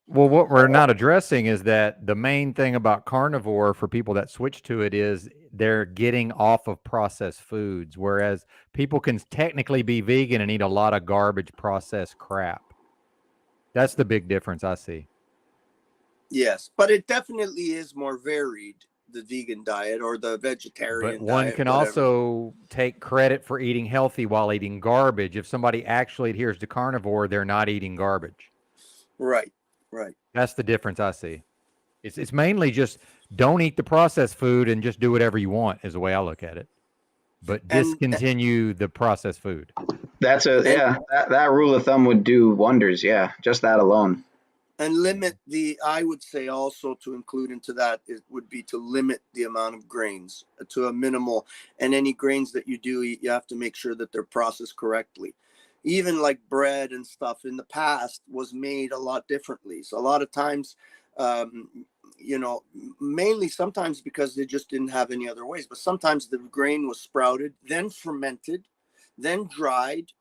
Well, what we're not addressing is that the main thing about carnivore for people that switch to it is they're getting off of processed foods, whereas people can technically be vegan and eat a lot of garbage processed crap. That's the big difference I see. Yes, but it definitely is more varied, the vegan diet or the vegetarian diet. But one can also take credit for eating healthy while eating garbage. If somebody actually adheres to carnivore, they're not eating garbage. Right, right. That's the difference I see. It's mainly just don't eat the processed food and just do whatever you want is the way I look at it. But discontinue the processed food. That's that rule of thumb would do wonders. Yeah, just that alone. And limit I would say also to include into that, it would be to limit the amount of grains to a minimal. And any grains that you do eat, you have to make sure that they're processed correctly. Even like bread and stuff in the past was made a lot differently. So a lot of times, mainly sometimes because they just didn't have any other ways, but sometimes the grain was sprouted, then fermented, then dried,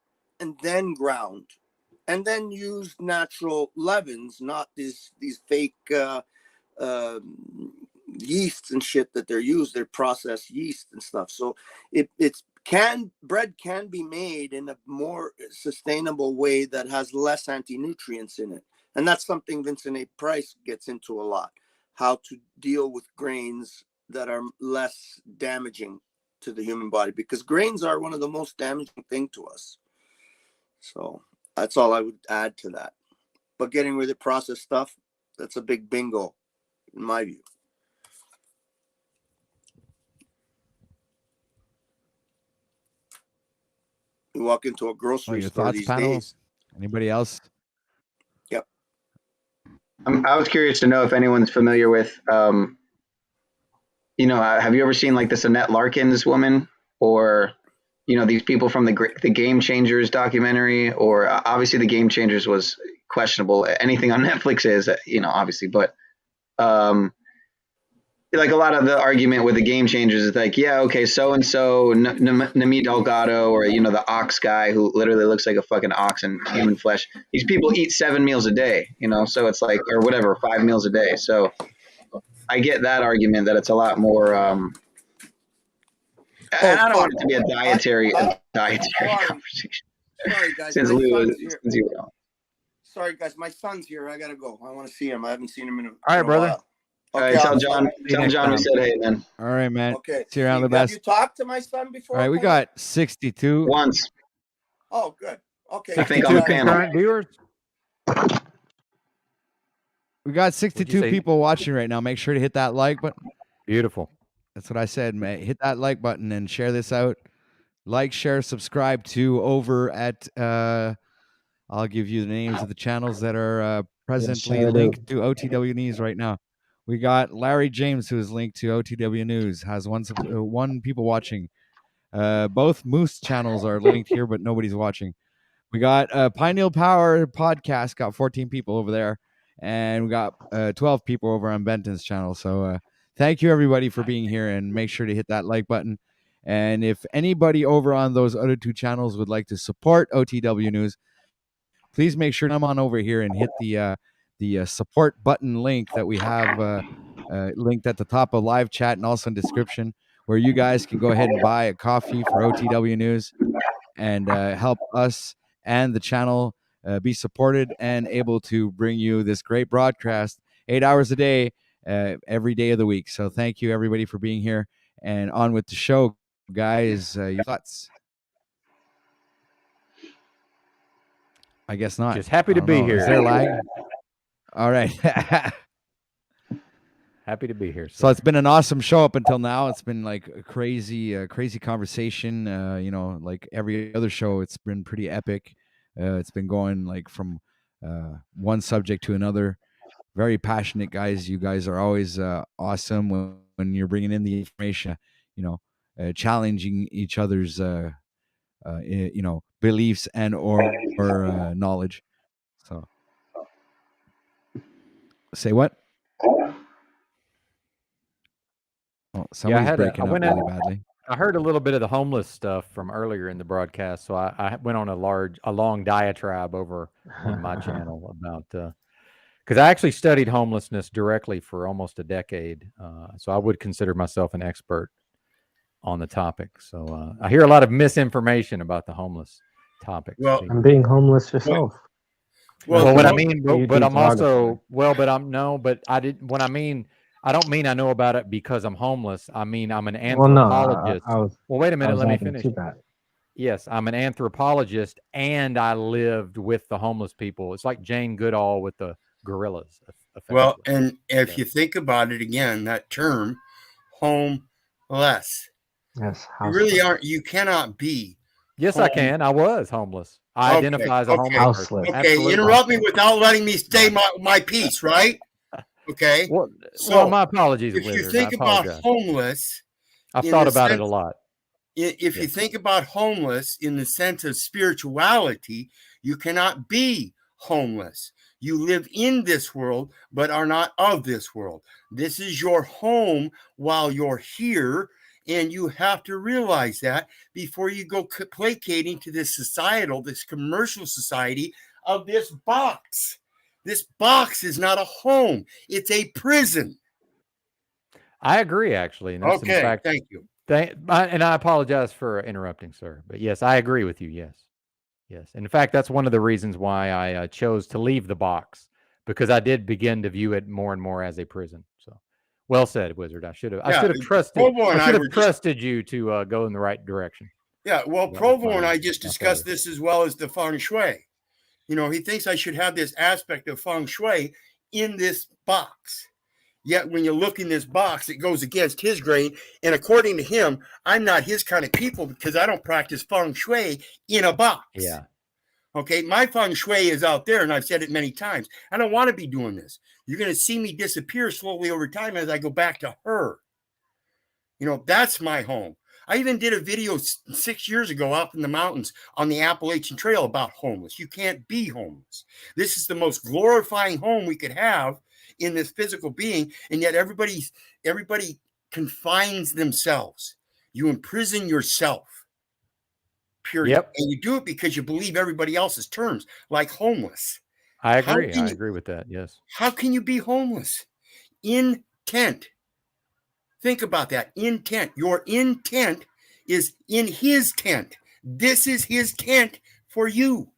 and then ground. And then used natural leavens, not these fake yeasts and shit that they're used. They're processed yeast and stuff. So bread can be made in a more sustainable way that has less anti-nutrients in it. And that's something Vincent A. Price gets into a lot, how to deal with grains that are less damaging to the human body, because grains are one of the most damaging thing to us. So that's all I would add to that. But getting rid of processed stuff, that's a big bingo, in my view. You walk into a grocery store these days. Anybody else? Yep. I was curious to know if anyone's familiar with, have you ever seen like this Annette Larkins woman, or these people from the Game Changers documentary, or obviously the Game Changers was questionable. Anything on Netflix is, obviously, but like a lot of the argument with the Game Changers is like, yeah, okay, so-and-so, Nami Delgado, or, the ox guy who literally looks like a fucking ox in human flesh. These people eat 7 meals a day, so it's like, or whatever, 5 meals a day. So I get that argument that it's a lot more, I don't want it to be a dietary conversation. Sorry, guys. Sorry, guys. My son's here. I gotta go. I want to see him. I haven't seen him in a while. All right, brother. All right, tell John we said hey, man. All right, man. Okay. See you around the best. Have you talked to my son before? All right, we got 62. Once. Oh, good. Okay. I think on the panel. Viewers. We got 62 people watching right now. Make sure to hit that like button. Beautiful. That's what I said, mate. Hit that like button and share this out. Like, share, subscribe to over at, I'll give you the names of the channels that are presently linked to OTW News right now. We got Larry James, who is linked to OTW News, has one people watching. Both Moose channels are linked here, but nobody's watching. We got Pineal Power Podcast, got 14 people over there. And we got 12 people over on Benton's channel. So thank you, everybody, for being here. And make sure to hit that like button. And if anybody over on those other two channels would like to support OTW News, please make sure to come on over here and hit the support button link that we have linked at the top of live chat and also in description, where you guys can go ahead and buy a coffee for OTW News and help us and the channel be supported and able to bring you this great broadcast 8 hours a day, every day of the week. So thank you, everybody, for being here. And on with the show, guys. Your thoughts? I guess not. Just happy to be here. Is there lag? All right. Happy to be here. So it's been an awesome show up until now. It's been like a crazy conversation. Like every other show, it's been pretty epic. It's been going like from one subject to another. Very passionate guys. You guys are always awesome when you're bringing in the information, challenging each other's, beliefs and or knowledge. So say what? Oh, somebody's breaking up really badly. I heard a little bit of the homeless stuff from earlier in the broadcast, so I went on a long diatribe over on my channel about because I actually studied homelessness directly for almost a decade, so I would consider myself an expert on the topic. So I hear a lot of misinformation about the homeless topic. Well, and being homeless yourself. Well, what I mean, but I'm also but I'm no, but I didn't. When I mean, I don't mean I know about it because I'm homeless. I mean I'm an anthropologist. Well, wait a minute, let me finish. Too bad. Yes, I'm an anthropologist, and I lived with the homeless people. It's like Jane Goodall with the gorillas. Well, and if you think about it again, that term, homeless. Yes, you really aren't. You cannot be. Yes, I can. I was homeless. I identify as a homeless person. Okay, Absolutely. interrupt me without letting me say my piece, right? Okay. Well, my apologies, if Wizard. you think about homeless, I've thought about it a lot. If you think about homeless in the sense of spirituality, you cannot be homeless. You live in this world, but are not of this world. This is your home while you're here. And you have to realize that before you go placating to this commercial society of this box. This box is not a home. It's a prison. I agree, actually. And that's, okay, in fact, thank you. And I apologize for interrupting, sir. But yes, I agree with you. Yes. Yes. And in fact, that's one of the reasons why I chose to leave the box, because I did begin to view it more and more as a prison. So well said, Wizard. I should have trusted you to go in the right direction. Yeah. Well, Provo and I just discussed this as well as the feng shui. He thinks I should have this aspect of feng shui in this box. Yet when you look in this box, it goes against his grain. And according to him, I'm not his kind of people because I don't practice feng shui in a box. Yeah. Okay. My feng shui is out there, and I've said it many times. I don't want to be doing this. You're going to see me disappear slowly over time as I go back to her. That's my home. I even did a video 6 years ago up in the mountains on the Appalachian Trail about homeless. You can't be homeless. This is the most glorifying home we could have in this physical being, and yet everybody confines themselves. You imprison yourself, period. Yep. And you do it because you believe everybody else's terms, like homeless. I agree. I agree with that. Yes. How can you be homeless? Intent. Think about that. Intent. Your intent is in his tent. This is his tent for you.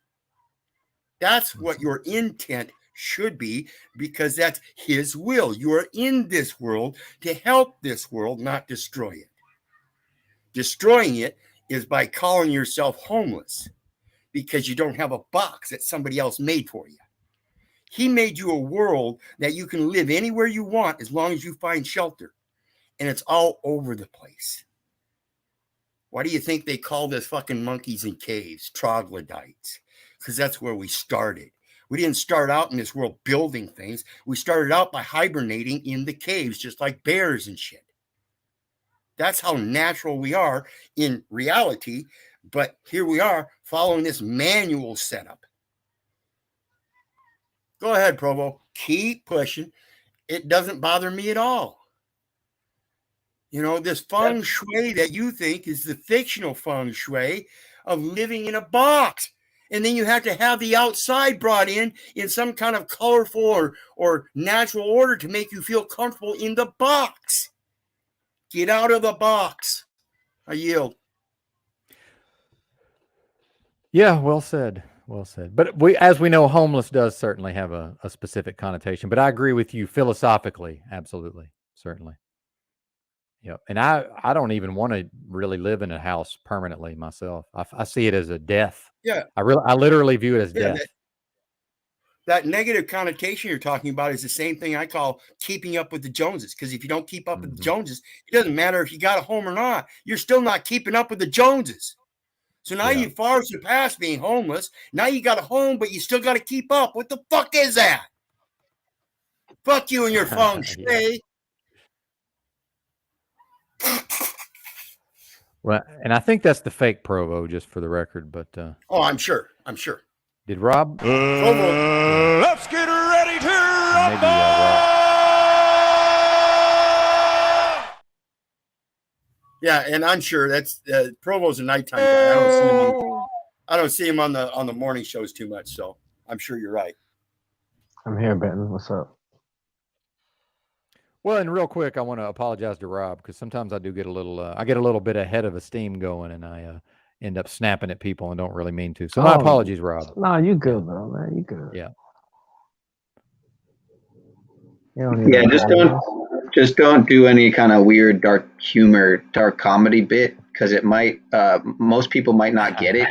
That's what your intent should be, because that's his will. You are in this world to help this world, not destroy it. Destroying it is by calling yourself homeless because you don't have a box that somebody else made for you. He made you a world that you can live anywhere you want as long as you find shelter. And it's all over the place. Why do you think they call this fucking monkeys in caves troglodytes? Because that's where we started. We didn't start out in this world building things. We started out by hibernating in the caves, just like bears and shit. That's how natural we are in reality. But here we are following this manual setup. Go ahead, Provo. Keep pushing. It doesn't bother me at all. This feng shui that you think is the fictional feng shui of living in a box. And then you have to have the outside brought in some kind of colorful or natural order to make you feel comfortable in the box. Get out of the box. I yield. Yeah, well said. Well said. But as we know, homeless does certainly have a specific connotation. But I agree with you philosophically. Absolutely. Certainly. Yeah. And I don't even want to really live in a house permanently myself. I see it as a death. Yeah. I literally view it as death. That negative connotation you're talking about is the same thing I call keeping up with the Joneses. Because if you don't keep up with the Joneses, it doesn't matter if you got a home or not. You're still not keeping up with the Joneses. So now you far surpassed being homeless. Now you got a home, but you still got to keep up. What the fuck is that? Fuck you and your feng shui. Well, and I think that's the fake Provo, just for the record. But I'm sure. Did Rob? Let's get ready to rumble. Yeah, and I'm sure that's Provo's a nighttime guy. I don't see him on the morning shows too much, so I'm sure you're right. I'm here, Benton. What's up? Well, and real quick, I want to apologize to Rob because sometimes I do get a little bit ahead of a steam going, and I end up snapping at people and don't really mean to. So my apologies, Rob. No, you good, bro, man. You good. Yeah. Yeah, just don't do any kind of weird dark humor, dark comedy bit because it might most people might not get it,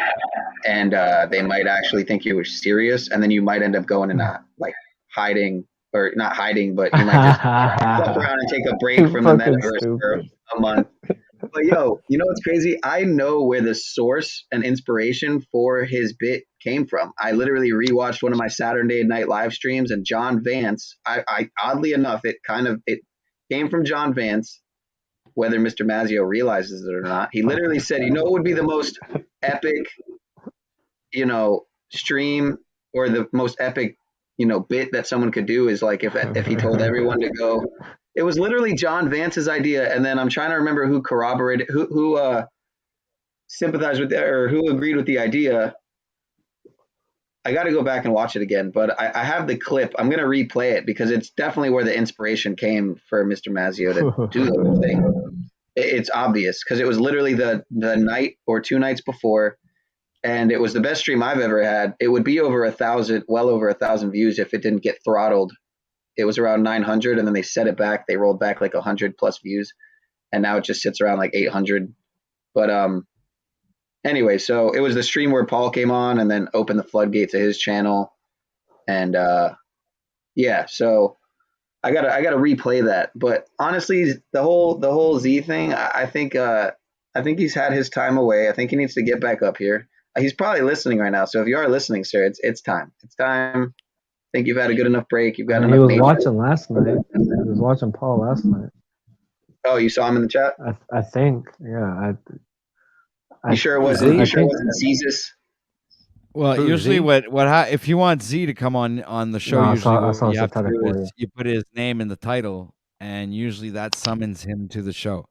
and they might actually think you were serious, and then you might end up going and like hiding or not hiding, but you might just fuck around and take a break from the metaverse for a month. But yo, you know what's crazy? I know where the source and inspiration for his bit came from. I literally rewatched one of my Saturday night live streams, and John Vance. I oddly enough, it came from John Vance. Whether Mr. Mazzio realizes it or not, he literally said, "You know, what would be the most epic, stream or the most epic, bit that someone could do is like if he told everyone to go." It was literally John Vance's idea, and then I'm trying to remember who corroborated, who sympathized with or who agreed with the idea. I got to go back and watch it again, but I have the clip. I'm going to replay it because it's definitely where the inspiration came for Mr. Mazzio to do the whole thing. It's obvious because it was literally the night or 2 nights before, and it was the best stream I've ever had. It would be over 1,000, well over 1,000 views if it didn't get throttled. It was around 900, and then they set it back. They rolled back like 100 plus views, and now it just sits around like 800. But anyway, so it was the stream where Paul came on and then opened the floodgates of his channel, and yeah. So I gotta replay that. But honestly, the whole Z thing, I think he's had his time away. I think he needs to get back up here. He's probably listening right now. So if you are listening, sir, it's time. It's time. I think you've had a good enough break. You've got enough. He was watching last night. He was watching Paul last night. Oh, you saw him in the chat? I think, yeah. You sure it wasn't? You sure it wasn't Jesus? Well, usually, if you want Z to come on the show, usually you have to do is you put his name in the title, and usually that summons him to the show.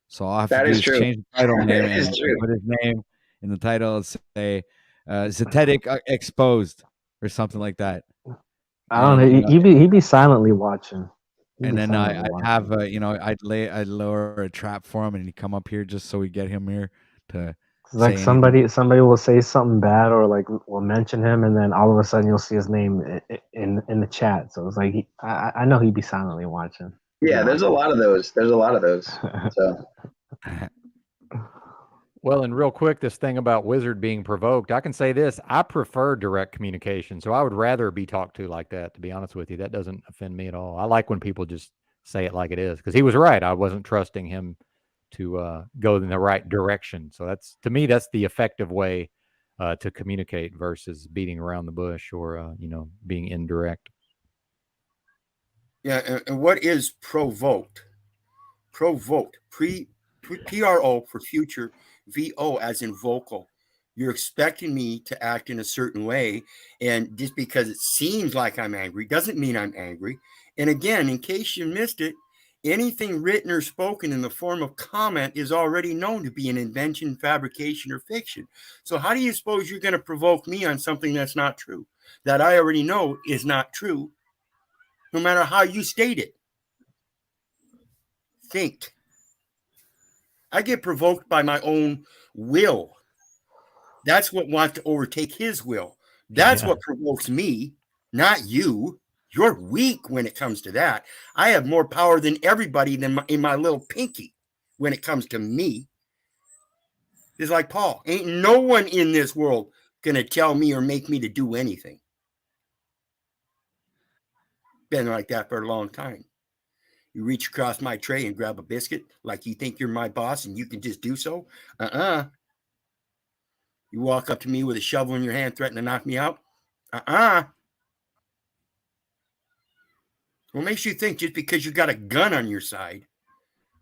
So all I have to do is change the title name and put his name in the title and say Zetetic Exposed or something like that. I don't know. He'd be silently watching. And then I'd have I'd lower a trap for him, and he'd come up here just so we get him here to. Like somebody will say something bad or like will mention him, and then all of a sudden you'll see his name in the chat. So it's like I know he'd be silently watching. Yeah, there's a lot of those. So. Well, and real quick, this thing about Wizard being provoked, I can say this. I prefer direct communication, so I would rather be talked to like that, to be honest with you. That doesn't offend me at all. I like when people just say it like it is, because he was right. I wasn't trusting him to go in the right direction. So to me, that's the effective way to communicate versus beating around the bush or, being indirect. Yeah, and what is provoked? Provoked. PRO for future, VO as in vocal. You're expecting me to act in a certain way, and just because it seems like I'm angry doesn't mean I'm angry. And again, in case you missed it, anything written or spoken in the form of comment is already known to be an invention, fabrication, or fiction. So how do you suppose you're going to provoke me on something that's not true, that I already know is not true, no matter how you state it? Think. I get provoked by my own will. That's what wants to overtake his will. That's what provokes me, not you. You're weak when it comes to that. I have more power than everybody in my little pinky when it comes to me. It's like Paul. Ain't no one in this world going to tell me or make me to do anything. Been like that for a long time. You reach across my tray and grab a biscuit like you think you're my boss and you can just do so? You walk up to me with a shovel in your hand, threatening to knock me out? What makes you think just because you got a gun on your side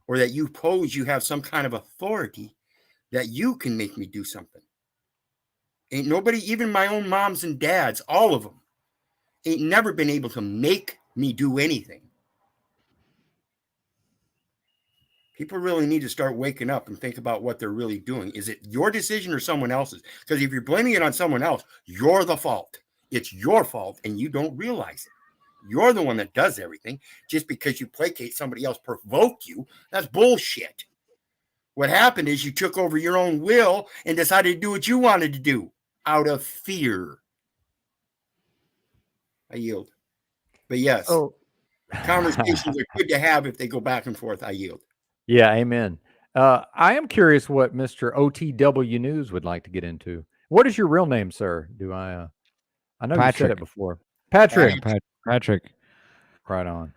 or that you pose you have some kind of authority that you can make me do something? Ain't nobody, even my own moms and dads, all of them, ain't never been able to make me do anything. People really need to start waking up and think about what they're really doing. Is it your decision or someone else's? Because if you're blaming it on someone else, you're the fault. It's your fault, and you don't realize it. You're the one that does everything. Just because you placate somebody else, provoke you, that's bullshit. What happened is you took over your own will and decided to do what you wanted to do out of fear. I yield. But yes, conversations are good to have if they go back and forth. I yield. Yeah, amen. I am curious what Mr. OTW News would like to get into. What is your real name, sir? Do I know Patrick. You said it before. Patrick. Patrick. Right on.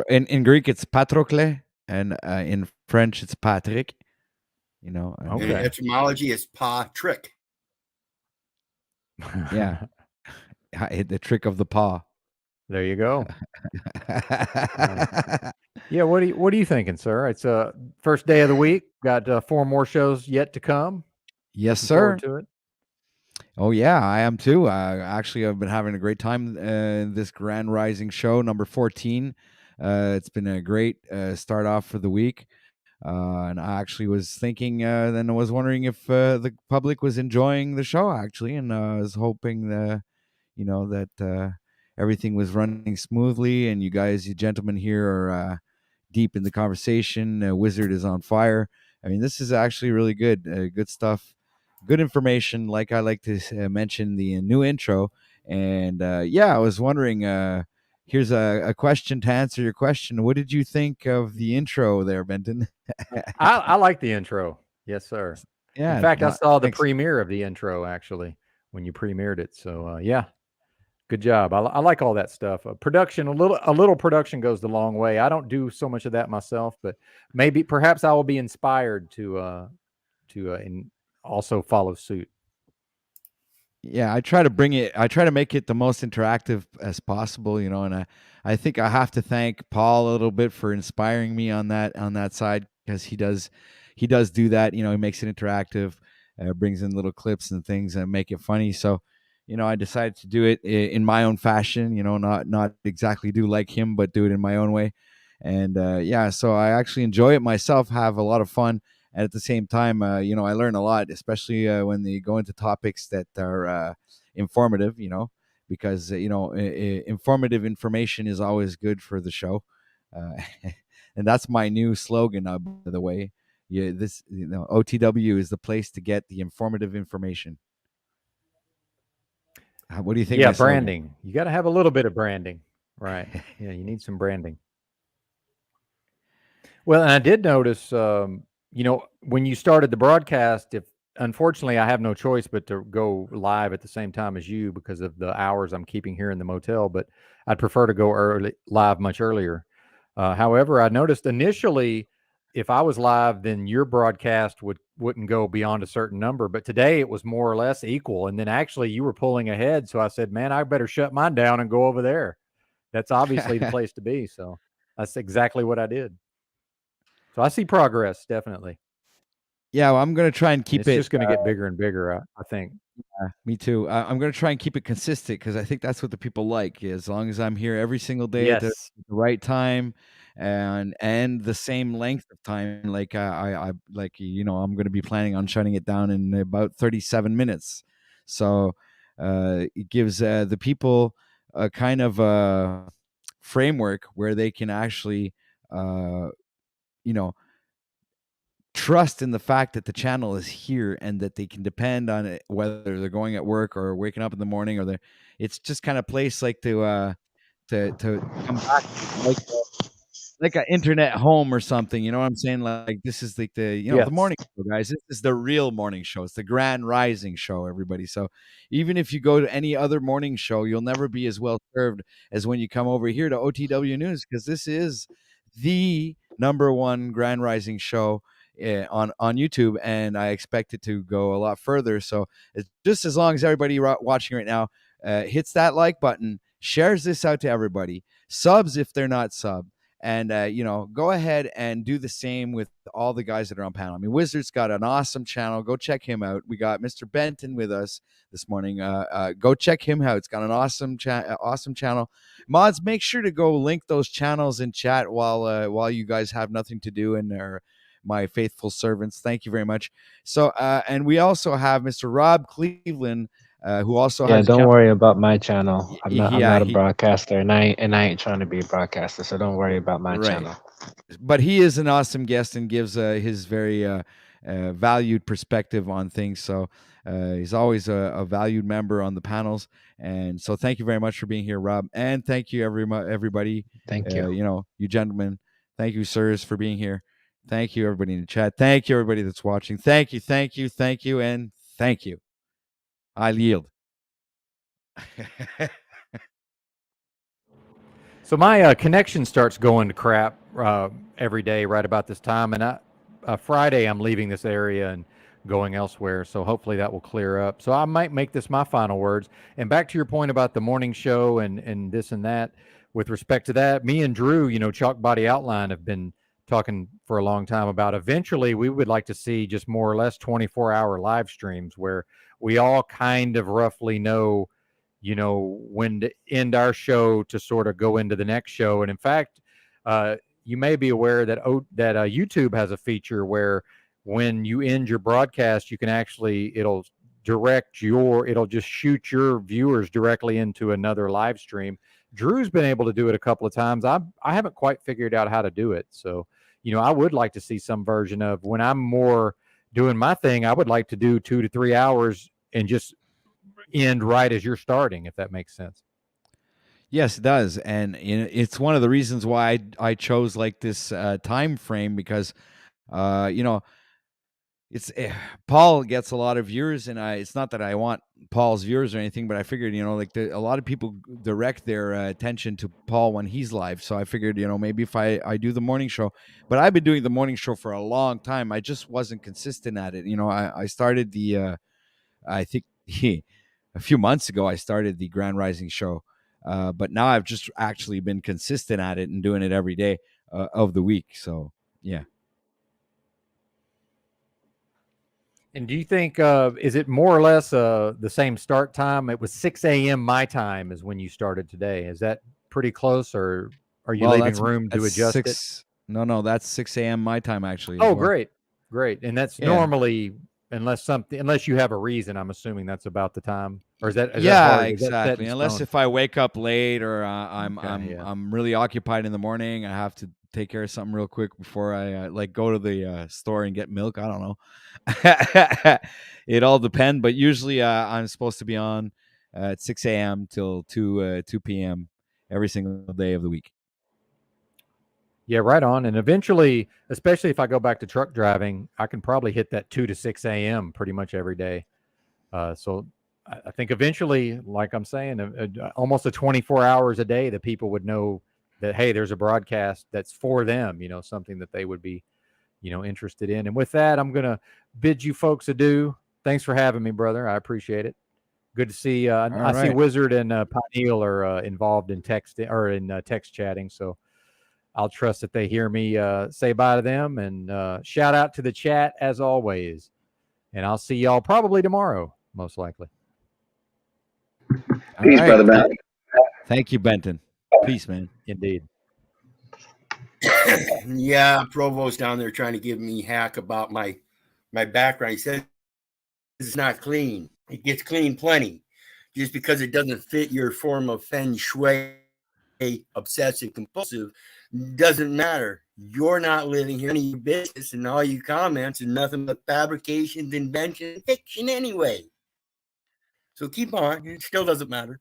In Greek it's Patrokle, and in French it's Patrick. You know. Okay. And etymology is Patrick. Yeah. The trick of the paw. There you go. Yeah, what are you thinking, sir? It's first day of the week. Got 4 more shows yet to come. Yes, Looking sir. forward to it. Oh yeah, I am too. Actually, I've been having a great time this Grand Rising show number 14. It's been a great start off for the week. And I actually was thinking, then I was wondering if the public was enjoying the show actually, and I was hoping that everything was running smoothly, and you gentlemen here are deep in the conversation. Wizard is on fire. I mean, this is actually really good, good stuff, good information. Like I like to mention the new intro, and I was wondering. Here's a question to answer your question. What did you think of the intro there, Benton? I like the intro. Yes, sir. Yeah. In fact, I saw the premiere of the intro actually when you premiered it. So yeah, good job. I like all that stuff. Production, a little production goes the long way. I don't do so much of that myself, but perhaps I will be inspired to also follow suit. Yeah, I try to make it the most interactive as possible, and I think I have to thank Paul a little bit for inspiring me on that side, because he does do that. He makes it interactive, brings in little clips and things and make it funny. So, I decided to do it in my own fashion, not exactly do like him, but do it in my own way. And so I actually enjoy it myself, have a lot of fun. And at the same time, I learn a lot, especially when they go into topics that are informative, because, informative information is always good for the show. And that's my new slogan, by the way. Yeah, OTW is the place to get the informative information. What do you think? Yeah, branding. You got to have a little bit of branding, right? Yeah, you need some branding. Well, and I did notice, when you started the broadcast, unfortunately I have no choice but to go live at the same time as you because of the hours I'm keeping here in the motel, but I'd prefer to go live much earlier. However, I noticed initially, if I was live, then your broadcast wouldn't go beyond a certain number. But today it was more or less equal. And then actually you were pulling ahead. So I said, man, I better shut mine down and go over there. That's obviously the place to be. So that's exactly what I did. So I see progress, definitely. Yeah, well, I'm going to try and keep it's just going to get bigger and bigger, I think. Yeah, me too. I'm going to try and keep it consistent, because I think that's what the people like. As long as I'm here every single day at the right time and the same length of time, like I'm going to be planning on shutting it down in about 37 minutes. So it gives the people a kind of a framework where they can actually trust in the fact that the channel is here and that they can depend on it, whether they're going at work or waking up in the morning, or it's just kind of place like to come back like an internet home or something. You know what I'm saying? Like this is like the the morning show, guys. This is the real morning show. It's the Grand Rising show, everybody. So even if you go to any other morning show, you'll never be as well served as when you come over here to OTW News, because this is the #1 Grand Rising show on YouTube, and I expect it to go a lot further. So it's just as long as everybody watching right now hits that like button, shares this out to everybody, subs if they're not sub, And go ahead and do the same with all the guys that are on panel. I mean, Wizard's got an awesome channel. Go check him out. We got Mr. Benton with us this morning. Go check him out. It's got an awesome channel. Mods, make sure to go link those channels in chat while you guys have nothing to do and are my faithful servants. Thank you very much. So, and we also have Mr. Rob Cleveland, who also has. Don't worry about my channel. I'm not a broadcaster, and I ain't trying to be a broadcaster. So don't worry about my channel. But he is an awesome guest and gives his very valued perspective on things. So he's always a valued member on the panels. And so thank you very much for being here, Rob. And thank you, everybody. Thank you. You gentlemen. Thank you, sirs, for being here. Thank you, everybody in the chat. Thank you, everybody that's watching. Thank you, and thank you. I yield. So my connection starts going to crap every day right about this time, and Friday I'm leaving this area and going elsewhere, so hopefully that will clear up. So I might make this my final words. And back to your point about the morning show and this and that, with respect to that, me and Drew, Chalk Body Outline, have been talking for a long time about eventually we would like to see just more or less 24-hour live streams where we all kind of roughly know when to end our show to sort of go into the next show. And in fact, you may be aware that YouTube has a feature where when you end your broadcast, you can it'll just shoot your viewers directly into another live stream. Drew's been able to do it a couple of times. I haven't quite figured out how to do it. So, I would like to see some version of when I'm more doing my thing, I would like to do 2 to 3 hours and just end right as you're starting, if that makes sense. Yes, it does. And it's one of the reasons why I chose like this time frame, because it's Paul gets a lot of viewers, and it's not that I want Paul's viewers or anything, but I figured a lot of people direct their attention to Paul when he's live. So I figured maybe if I do the morning show, but I've been doing the morning show for a long time. I just wasn't consistent at it. I started the I think a few months ago I started the Grand Rising show, but now I've just actually been consistent at it and doing it every day of the week. So yeah. And do you think, is it more or less the same start time? It was 6 a.m. my time is when you started today. Is that pretty close, or are you leaving room to adjust it? No, that's 6 a.m. my time, actually. Oh, great. And that's normally, unless you have a reason, I'm assuming that's about the time. Or is that hard? Exactly. Unless if I wake up late or I'm really occupied in the morning, I have to take care of something real quick before I go to the store and get milk. I don't know. It all depends, but usually I'm supposed to be on at 6 a.m. till 2 p.m. every single day of the week. Yeah, right on. And eventually, especially if I go back to truck driving, I can probably hit that 2 to 6 a.m. pretty much every day. So I think eventually, like I'm saying, almost 24 hours a day that people would know that, hey, there's a broadcast that's for them, something that they would be, interested in. And with that, I'm going to bid you folks adieu. Thanks for having me, brother. I appreciate it. Good to see. See Wizard and Pineal are involved in text chatting. So I'll trust that they hear me say bye to them, and shout out to the chat as always. And I'll see y'all probably tomorrow, most likely. Peace, brother Ben. Thank you, Benton. Peace, man. Indeed. Yeah, Provo's down there trying to give me hack about my background. He says it's not clean. It gets clean plenty. Just because it doesn't fit your form of feng shui, obsessive compulsive, doesn't matter. You're not living here, any of your business, and all your comments are nothing but fabrications, invention, fiction anyway. So keep on. It still doesn't matter.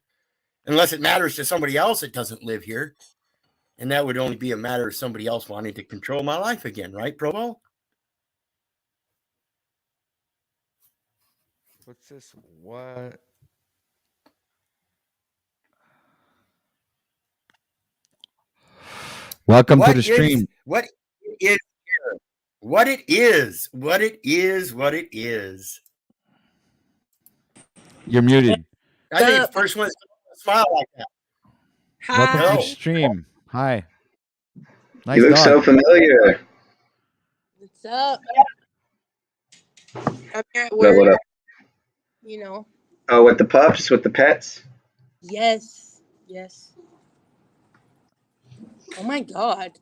Unless it matters to somebody else that doesn't live here. And that would only be a matter of somebody else wanting to control my life again, right, Provo? What's this? What? Welcome to the stream. What it is. You're muted. I think the first one is smile like that. Hi. Welcome to the stream. Hi. Nice you look dog. so familiar. What's up? I'm here at work. What up? You know. Oh, with the pups, with the pets. Yes. Yes. Oh my God.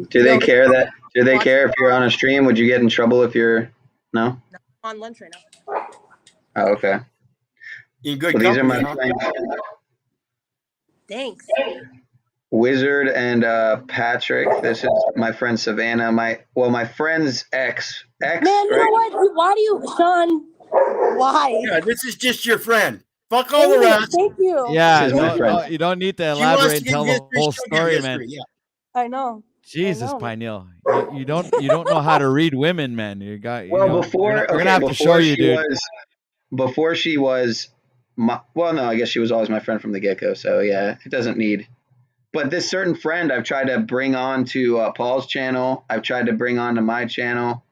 Do they care that? Do they care if you're on a stream? Would you get in trouble if you're no? On lunch right now. Oh, okay. In good Well, company. these are my friends. Thanks. Wizard and Patrick. This is my friend Savannah. My friend's ex. Man, you know what? Why do you, Sean? Why? Yeah, this is just your friend. Fuck all the rest. Thank you. Yeah, This is my friend. you don't need to She wants elaborate to and get tell the history, whole she'll get story, history, man. yeah. I know. Jesus, I know. Pineal, you don't know how to read women, man. You got. Before we're gonna have to show you, dude. Before she was, no, I guess she was always my friend from the get-go. So yeah, it doesn't need. But this certain friend I've tried to bring on to Paul's channel. I've tried to bring on to my channel.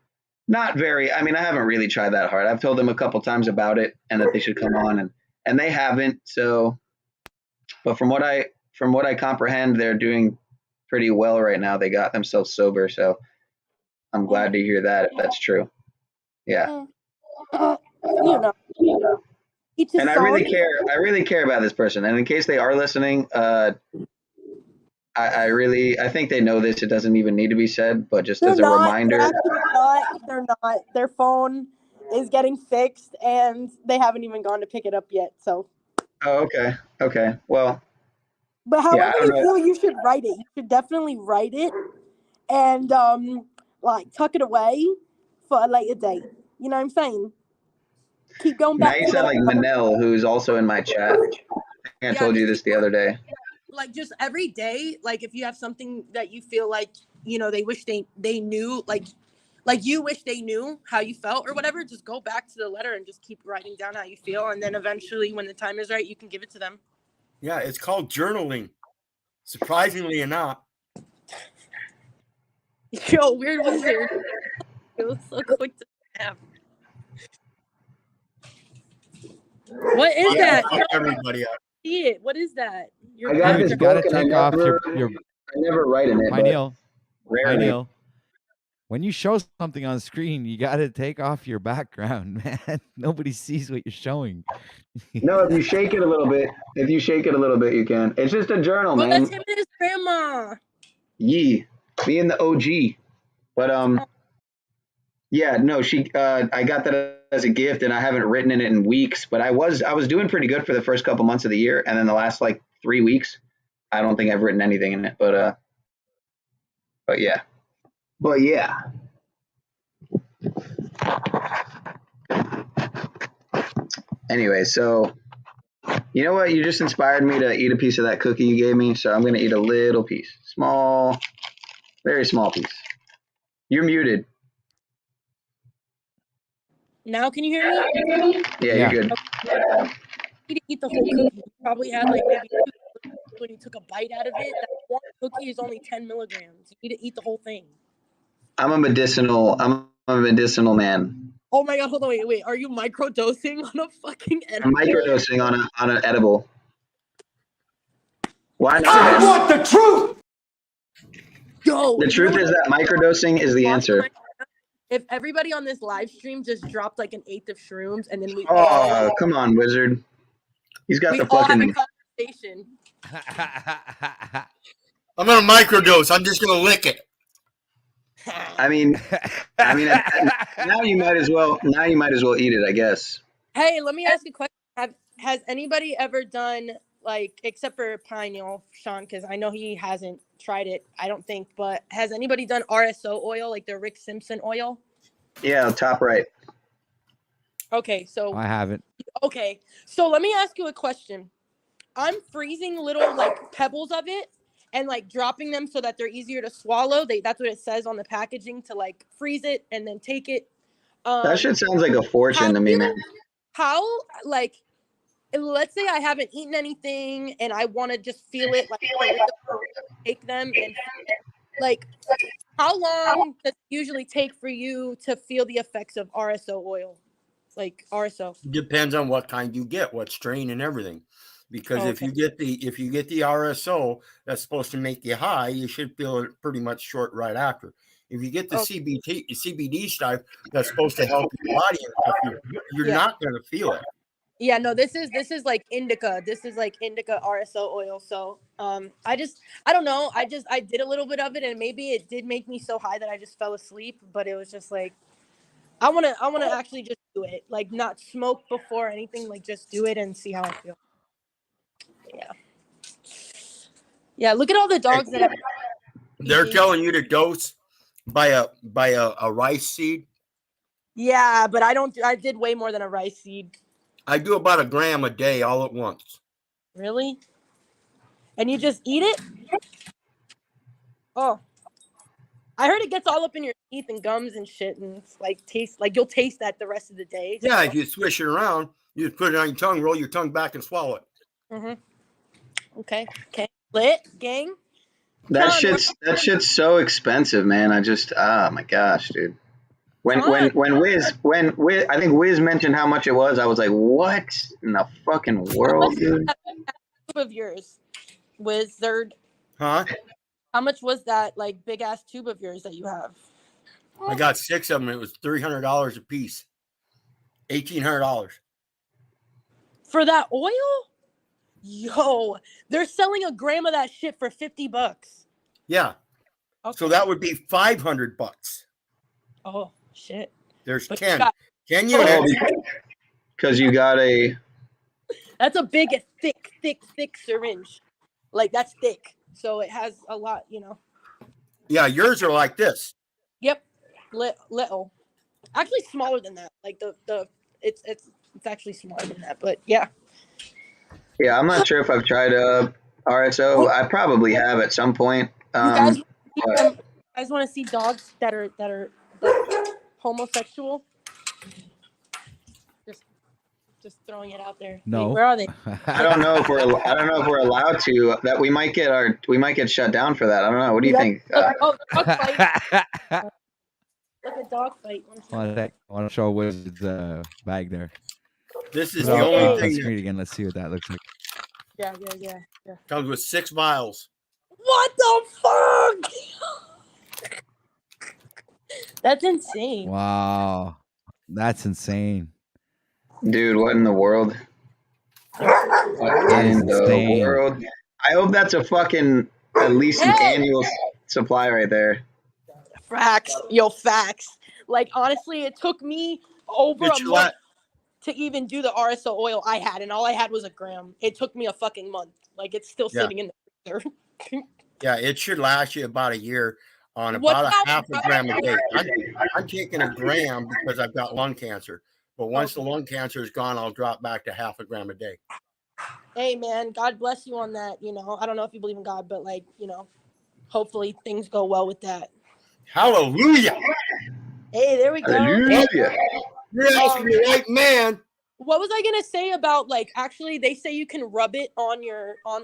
Not very. I mean, I haven't really tried that hard. I've told them a couple times about it and that they should come on, and they haven't. So, but from what I comprehend, they're doing pretty well right now. They got themselves sober, so I'm glad to hear that if that's true. Yeah. You know. And I really care. I really care about this person. And in case they are listening, I think they know this. It doesn't even need to be said, but just as a reminder. They're not. Their phone is getting fixed, and they haven't even gone to pick it up yet. So. Oh, okay. Okay. Well. But however you feel, you should write it. You should definitely write it, and tuck it away for a later date. You know what I'm saying? Keep going back. Now you sound like Manel, who's also in my chat. I told you this the other day. Like just every day, like if you have something that you feel like, they wish they knew, like you wish they knew how you felt or whatever, just go back to the letter and just keep writing down how you feel. And then eventually when the time is right, you can give it to them. Yeah, it's called journaling. Surprisingly enough. Yo, weird wizard. It was so quick to snap. What is that? Everybody up. See it. What is that? I got this book and I never write in it. Pineal, when you show something on screen, you got to take off your background, man. Nobody sees what you're showing. No, if you shake it a little bit, you can. It's just a journal, man. That's him and his grandma. Me and the OG. But yeah, no, I got that as a gift, and I haven't written in it in weeks. But I was doing pretty good for the first couple months of the year, and then the last 3 weeks, I don't think I've written anything in it. But yeah. Anyway, so you know what? You just inspired me to eat a piece of that cookie you gave me, so I'm gonna eat a little piece, small, very small piece. You're muted. Now can you hear me? Yeah. You're good. You need to eat the whole cookie. You probably had maybe 2 when you took a bite out of it. That one cookie is only 10 milligrams. You need to eat the whole thing. I'm a medicinal man. Oh my God, hold on, wait. Are you microdosing on a fucking edible? I'm microdosing on an edible. Why not? I want the truth. Yo, the truth is that microdosing is the answer. If everybody on this live stream just dropped an 1/8 of shrooms and then we come on, Wizard. He's got the all fucking have a conversation. I'm gonna microdose. I'm just gonna lick it. I mean, now you might as well eat it, I guess. Hey, let me ask you a question. Has anybody ever done except for Pineal, Sean, because I know he hasn't tried it, I don't think, but has anybody done RSO oil, like the Rick Simpson oil? Yeah, top right. Okay, so I haven't. Okay, so let me ask you a question. I'm freezing little pebbles of it and dropping them so that they're easier to swallow. That's what it says on the packaging, to freeze it and then take it. That shit sounds like a fortune to me, man. How let's say I haven't eaten anything and I want to just feel it, take them and how long does it usually take for you to feel the effects of RSO oil? RSO Depends on what kind you get, what strain and everything. Because if you get the RSO that's supposed to make you high, you should feel it pretty much short right after. If you get the CBD stuff that's supposed to help your body and stuff, you're not going to feel it. Yeah, no, this is like indica. This is like indica RSO oil. So I don't know. I did a little bit of it, and maybe it did make me so high that I just fell asleep. But it was just like I wanna actually just do it. Like not smoke before anything, like just do it and see how I feel. Yeah. Yeah, look at all the dogs that they're telling you to dose by a rice seed. Yeah, but I did way more than a rice seed. I do about 1 gram a day all at once. Really? And you just eat it? Oh. I heard it gets all up in your teeth and gums and shit, and it's like you'll taste that the rest of the day. Yeah, if you swish it around, you just put it on your tongue, roll your tongue back, and swallow it. Mm-hmm. Okay. Lit, gang. That shit's so expensive, man. Oh my gosh, dude. When Wiz, I think Wiz mentioned how much it was, I was like, what in the fucking world, dude? Of yours, Wizard. Huh? How much was that, like, big ass tube of yours that you have? I got 6 of them. It was $300 a piece. $1,800 for that oil. Yo, they're selling a gram of that shit for $50. Yeah. Okay. So that would be $500. Oh shit. There's 10 units. Because you got a. That's a big, thick syringe. Like that's thick, so it has a lot, you know. Yeah, yours are like this. Yep, little. Actually, smaller than that. Like it's actually smaller than that, but yeah. Yeah, I'm not sure if I've tried RSO. I probably have at some point. You guys want to see dogs that are homosexual? Just throwing it out there. No. Wait, where are they? I don't know if we're allowed to. That we might get shut down for that. I don't know. What do you think? Dog fight. Like a dog fight. I want to show Wiz's bag there. This is the only thing. Screen again. Let's see what that looks like. Yeah. Comes with 6 vials. What the fuck? That's insane. Wow, that's insane, dude. What in the world? What in the world? I hope that's a fucking at least an annual supply right there. Facts. Like honestly, it took me over a month to even do the RSO oil I had, and all I had was a gram. It took me a fucking month. Like it's still sitting in the freezer. Yeah, it should last you about a year on about a half a gram a day. I'm taking a gram because I've got lung cancer. But once the lung cancer is gone, I'll drop back to half a gram a day. Hey man, God bless you on that. You know, I don't know if you believe in God, but like, you know, hopefully things go well with that. Hallelujah. Hey, there we go. Hallelujah. You're asking the right man. What was I gonna say about like actually they say you can rub it on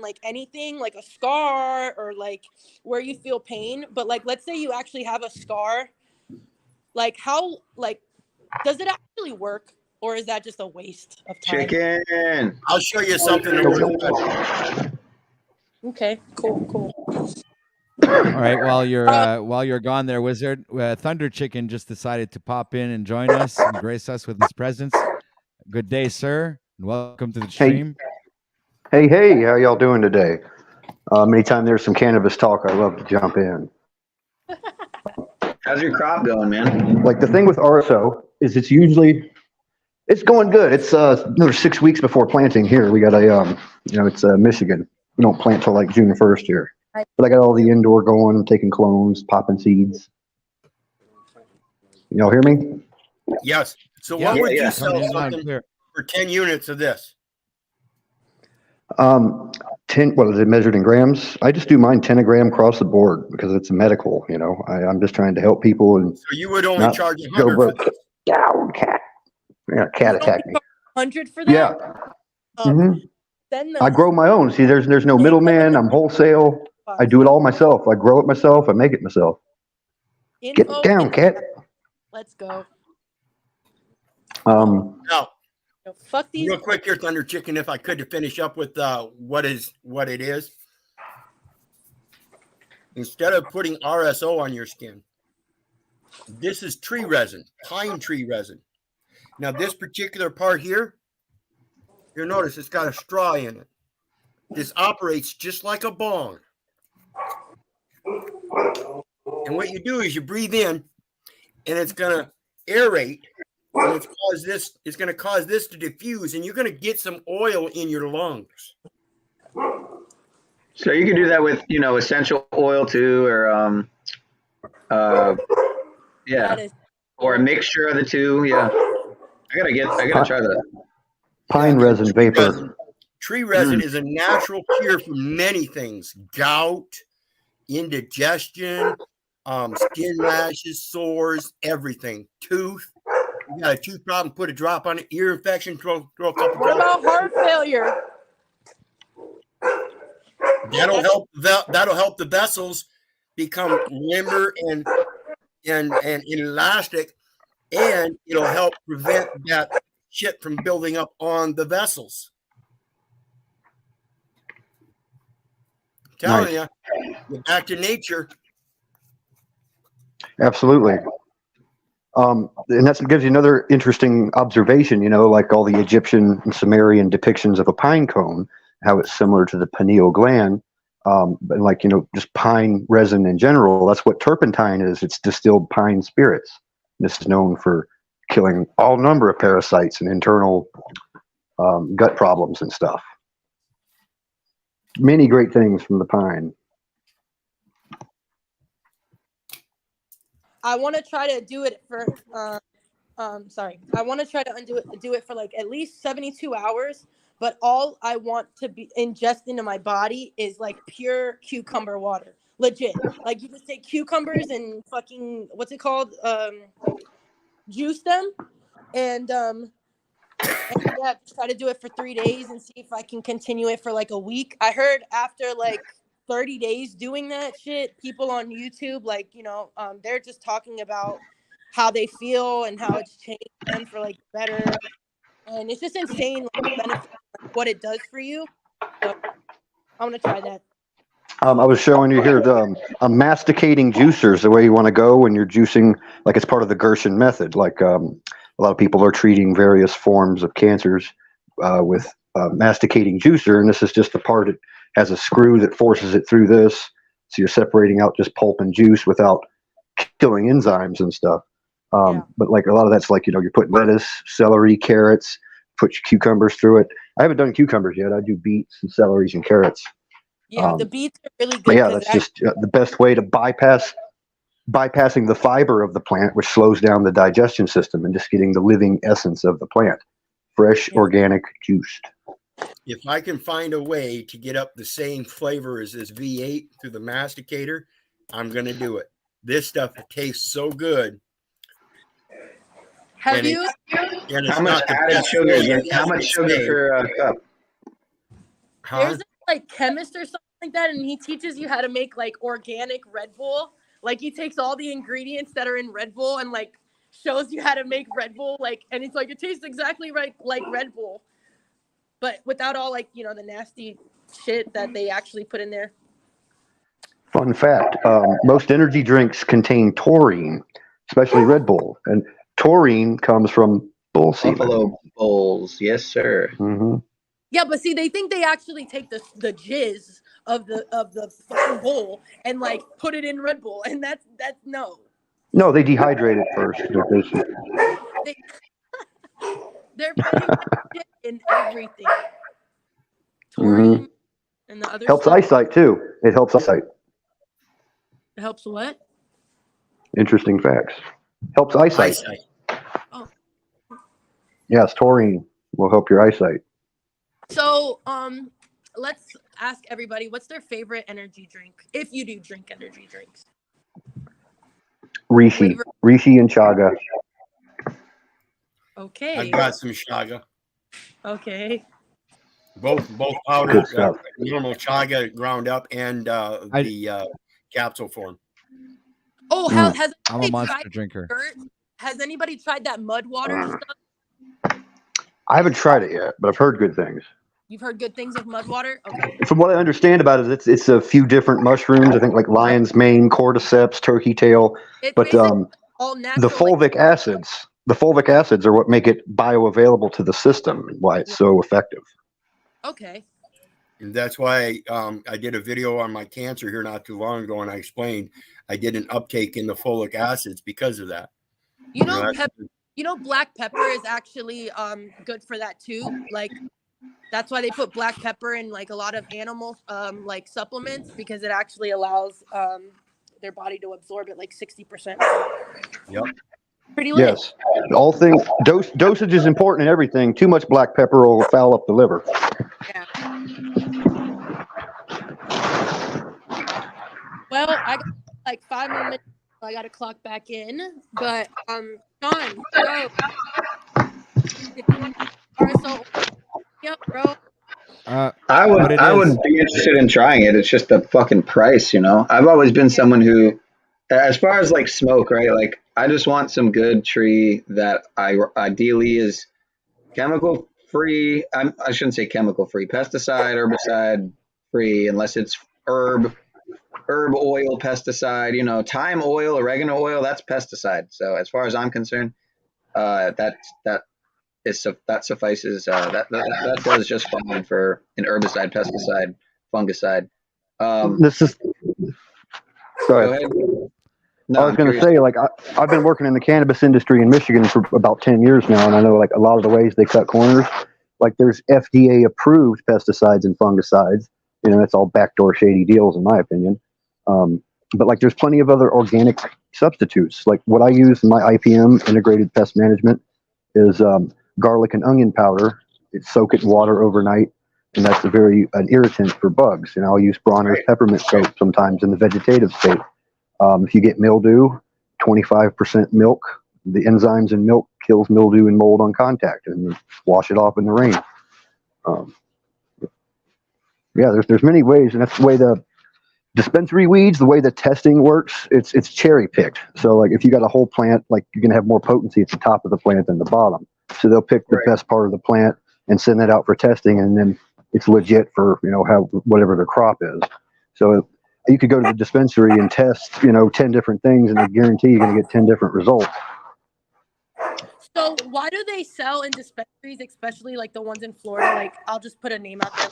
like anything, like a scar or like where you feel pain, but like let's say you actually have a scar, like how like does it actually work or is that just a waste of time? Chicken. I'll show you something. Okay, cool. All right, while you're gone there, Wizard, Thunder Chicken just decided to pop in and join us and grace us with his presence. Good day, sir, and welcome to the stream. Hey, how y'all doing today? Anytime there's some cannabis talk, I love to jump in. How's your crop going, man? Like the thing with RSO is it's going good. It's another 6 weeks before planting here. We got it's Michigan. We don't plant till like June 1st here. But I got all the indoor going. I'm taking clones, popping seeds. Y'all hear me? Yes. So what would you sell something for 10 units of this? 10. What is it measured in grams? I just do mine 10 a gram across the board because it's medical. You know, I'm just trying to help people. And so you would only charge 100 for this? Down, cat. Yeah, cat attacked me. 100 for that? Yeah. Then I grow my own. See, there's no middleman. I'm wholesale. I do it all myself. I grow it myself. I make it myself. Get down, cat. Let's go. No. Fuck these. Real quick here, Thunder Chicken, if I could, to finish up with what it is. Instead of putting RSO on your skin, this is tree resin, pine tree resin. Now, this particular part here, you'll notice it's got a straw in it. This operates just like a bong. And what you do is you breathe in, and it's going to aerate, and it's going to cause this to diffuse, and you're going to get some oil in your lungs. So you can do that with, essential oil too, or or a mixture of the two. Yeah, I gotta try that. Pine resin vapor. Tree resin is a natural cure for many things: gout, indigestion, skin rashes, sores, everything. Tooth. You got a tooth problem? Put a drop on it. Ear infection? Throw a couple drops. What about heart failure? That'll help the vessels become limber and elastic, and it'll help prevent that shit from building up on the vessels. Telling you, get back to nature. Absolutely. And that gives you another interesting observation, like all the Egyptian and Sumerian depictions of a pine cone, how it's similar to the pineal gland. And like, just pine resin in general, that's what turpentine is. It's distilled pine spirits. This is known for killing all number of parasites and internal gut problems and stuff. Many great things from the pine. I want to try to do it for I want to try to do it for like at least 72 hours, but all I want to be ingest into my body is like pure cucumber water. Legit. Like you just take cucumbers and fucking what's it called? Juice them and yeah, try to do it for 3 days and see if I can continue it for like a week. I heard after like 30 days doing that shit, people on YouTube, like, they're just talking about how they feel and how it's changed them for like better. And it's just insane, like, benefit, like, what it does for you. So I want to try that. I was showing you here the masticating juicers, the way you want to go when you're juicing, like it's part of the Gerson method. Like a lot of people are treating various forms of cancers with masticating juicer, and this is just the part that has a screw that forces it through this. So you're separating out just pulp and juice without killing enzymes and stuff. But like a lot of that's like, you're putting lettuce, celery, carrots, put cucumbers through it. I haven't done cucumbers yet. I do beets and celeries and carrots. Yeah, the beets are really good. Yeah, that's just the best way to bypassing the fiber of the plant, which slows down the digestion system, and just getting the living essence of the plant. Fresh, organic, juiced. If I can find a way to get up the same flavor as this V8 through the masticator, I'm going to do it. This stuff tastes so good. Have you? How much added sugar? How much sugar per cup? There's like chemist or something like that, and he teaches you how to make like organic Red Bull. Like he takes all the ingredients that are in Red Bull and like shows you how to make Red Bull. Like, and it's like it tastes exactly like Red Bull, but without all like the nasty shit that they actually put in there. Fun fact: most energy drinks contain taurine, especially Red Bull, and taurine comes from bull semen. Buffalo bulls, yes, sir. Mm-hmm. Yeah, but see, they think they actually take the jizz of the fucking bull and like put it in Red Bull, and that's no. No, they dehydrate it first. They're putting shit in everything. Taurine and the other helps stuff. eyesight too. It helps eyesight. It helps what? Interesting facts. Helps eyesight. Oh. Yes, taurine will help your eyesight. So, let's ask everybody what's their favorite energy drink, if you do drink energy drinks. Rishi and chaga. Okay. I got some chaga. Okay. Both powder, normal chaga ground up, and the capsule form. Oh, I'm a monster drinker. Has anybody tried that mud water stuff? I haven't tried it yet, but I've heard good things. You've heard good things of mud water? Okay. From what I understand about it, it's a few different mushrooms. I think like lion's mane, cordyceps, turkey tail. It's but all natural, the fulvic acids are what make it bioavailable to the system and why it's so effective. Okay. And that's why I did a video on my cancer here not too long ago, and I explained I did an uptake in the folic acids because of that. You know, black pepper is actually good for that too. Like, that's why they put black pepper in like a lot of animal like supplements, because it actually allows their body to absorb it like 60%. Yep. Pretty lit. Yes. All things dosage is important in everything. Too much black pepper will foul up the liver. Yeah. Well, I got like 5 more minutes. So I got to clock back in. But Sean, bro. Yep, bro. I would be interested in trying it. It's just the fucking price, you know. I've always been someone who, as far as like smoke, right? Like I just want some good tree that ideally is chemical free. I shouldn't say chemical free, pesticide, herbicide free, unless it's herb oil, pesticide. You know, thyme oil, oregano oil, that's pesticide. So as far as I'm concerned, that suffices. That does just fine for an herbicide, pesticide, fungicide. This is sorry. Go ahead. No, I was going to say, like, I've been working in the cannabis industry in Michigan for about 10 years now, and I know like a lot of the ways they cut corners. Like, there's FDA approved pesticides and fungicides. You know, it's all backdoor shady deals, in my opinion. But like, there's plenty of other organic substitutes. Like what I use in my IPM, integrated pest management, is garlic and onion powder. Soak it in water overnight, and that's an irritant for bugs. And I'll use Bronner's peppermint soap sometimes in the vegetative state. If you get mildew, 25% milk. The enzymes in milk kills mildew and mold on contact, and wash it off in the rain. Yeah, there's many ways, and that's the way the dispensary weeds, the way the testing works. It's cherry picked. So like if you got a whole plant, like you're gonna have more potency at the top of the plant than the bottom. So they'll pick the best part of the plant and send that out for testing, and then it's legit for whatever the crop is. So you could go to the dispensary and test 10 different things, and I guarantee you're gonna get 10 different results. So why do they sell in dispensaries, especially like the ones in Florida? Like I'll just put a name out there.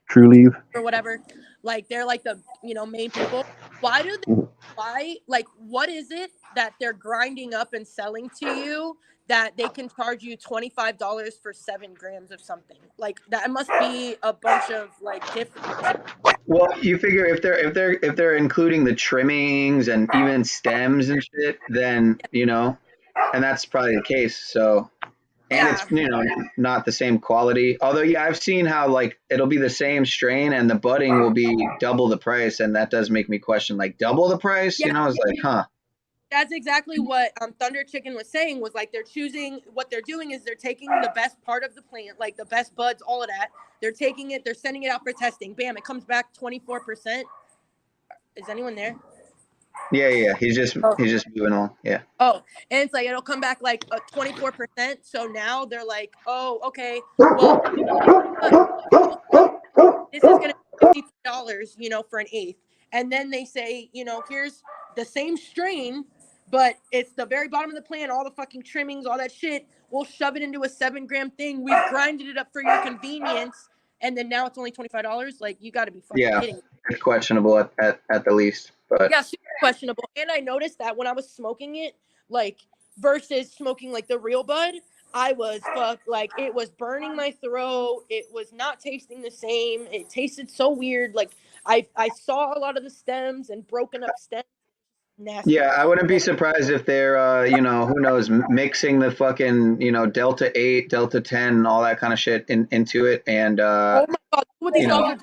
True Leave or whatever, like they're like the main people. Why do they what is it that they're grinding up and selling to you that they can charge you $25 for 7 grams of something? Like that must be a bunch of like different. Well, you figure if they're including the trimmings and even stems and shit, then and that's probably the case. So and it's not the same quality. Although I've seen how like it'll be the same strain and the budding will be double the price, and that does make me question like double the price. Yeah. It's like, huh. That's exactly what Thunder Chicken was saying, was like what they're doing is they're taking the best part of the plant, like the best buds, all of that. They're taking it, they're sending it out for testing. Bam, it comes back 24%. Is anyone there? Yeah. He's just moving on. Yeah. Oh, and it's like it'll come back like 24%. So now they're like, oh, okay, well, this is gonna be $50, for an eighth. And then they say, here's the same strain, but it's the very bottom of the plant, all the fucking trimmings, all that shit. We'll shove it into a 7-gram thing. We've grinded it up for your convenience, and then now it's only $25. Like, you got to be fucking kidding me. It's questionable at the least. But yeah, super questionable. And I noticed that when I was smoking it, like versus smoking like the real bud, I was fucked. Like it was burning my throat. It was not tasting the same. It tasted so weird. Like I saw a lot of the stems and broken up stems. Nasty. Yeah, I wouldn't be surprised if they're, who knows, mixing the fucking, Delta 8, Delta 10, all that kind of shit into it, and oh my God, what these dogs are doing.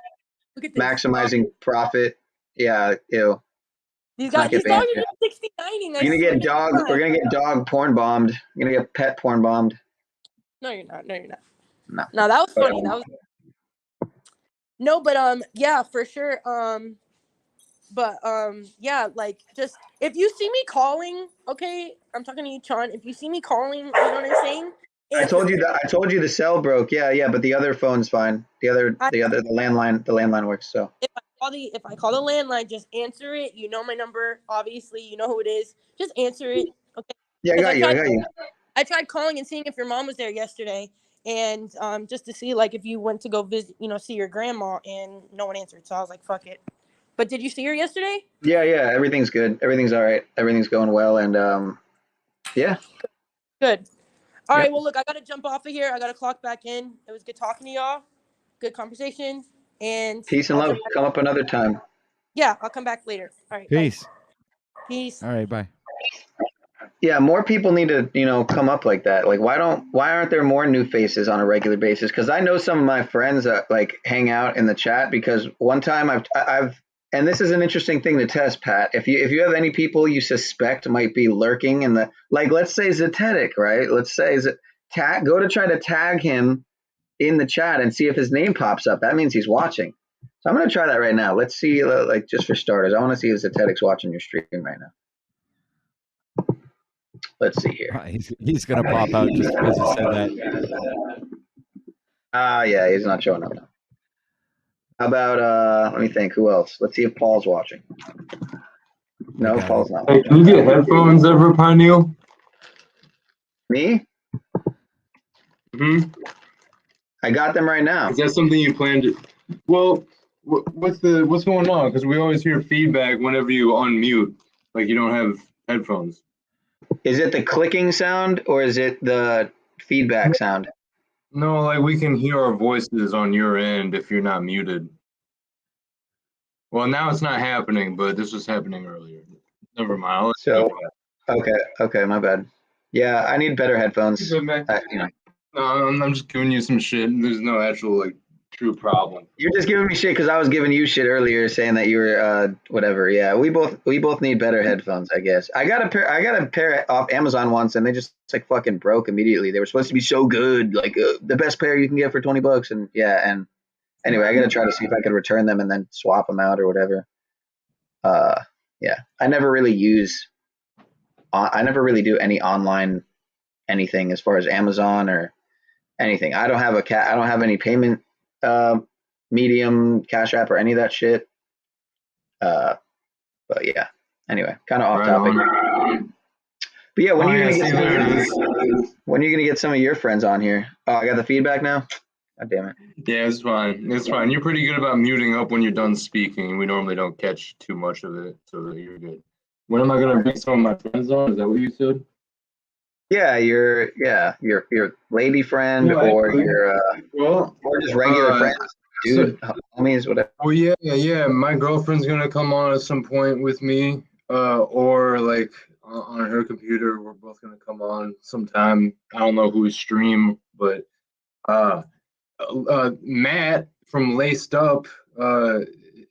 Look at this. Maximizing profit. Yeah, ew. These dogs are just 69ing. We're gonna get dog porn bombed. We're gonna get pet porn bombed. No, you're not. No, that was funny. But yeah, for sure. But yeah, like just if you see me calling, okay, I'm talking to you, Sean. If you see me calling, you know what I'm saying? I told you the cell broke. Yeah, but the other phone's fine. The landline works. So if I call the landline, just answer it. You know my number, obviously. You know who it is. Just answer it. Okay. Yeah, I got you. I tried calling and seeing if your mom was there yesterday, and just to see like if you went to go visit, see your grandma, and no one answered. So I was like, fuck it. But did you see her yesterday? Yeah. Everything's good. Everything's all right. Everything's going well, and yeah. Good. All right. Well, look, I gotta jump off of here. I gotta clock back in. It was good talking to y'all. Good conversation. And peace and love. Come up another time. Yeah, I'll come back later. All right. Peace. Bye. Peace. All right. Bye. Yeah, more people need to, come up like that. Like, why aren't there more new faces on a regular basis? Because I know some of my friends that like hang out in the chat. Because one time I've and this is an interesting thing to test, Pat. If you have any people you suspect might be lurking in the, like, let's say Zetetic, right? Let's say go to try to tag him in the chat and see if his name pops up. That means he's watching. So I'm gonna try that right now. Let's see, like, just for starters, I want to see if Zetetic's watching your stream right now. Let's see here. He's gonna pop out just because he said that. Yeah, he's not showing up now. How about let me think, who else? Let's see if Paul's watching. No, Paul's not watching. Hey, can you get headphones ever, Pineal? Me? I got them right now. Is that something you plan to? Well, what's going on? Because we always hear feedback whenever you unmute, like you don't have headphones. Is it the clicking sound or is it the feedback sound? No, like we can hear our voices on your end if you're not muted. Well, now it's not happening, but this was happening earlier. Never mind. Okay, my bad. Yeah, I need better headphones. No, I'm just giving you some shit. There's no actual like true problem. You're just giving me shit because I was giving you shit earlier, saying that you were whatever. Yeah, we both need better headphones, I guess. I got a pair off Amazon once, and they just like fucking broke immediately. They were supposed to be so good, like the best pair you can get for $20, and and anyway, I gotta try to see if I could return them and then swap them out or whatever. I never really do any online anything as far as Amazon or anything. I don't have any payment medium, Cash App, or any of that shit. But yeah, anyway, kind of off topic. But yeah, when are you gonna get some of your friends on here? Oh, I got the feedback now. God damn it. Yeah, it's fine. It's fine. You're pretty good about muting up when you're done speaking. We normally don't catch too much of it, so you're good. When am I gonna bring some of my friends on? Is that what you said? Yeah, your lady friend or just regular friends, dude, homies, whatever. Oh yeah. My girlfriend's gonna come on at some point with me, or like on her computer. We're both gonna come on sometime. I don't know who stream, but Matt from Laced Up,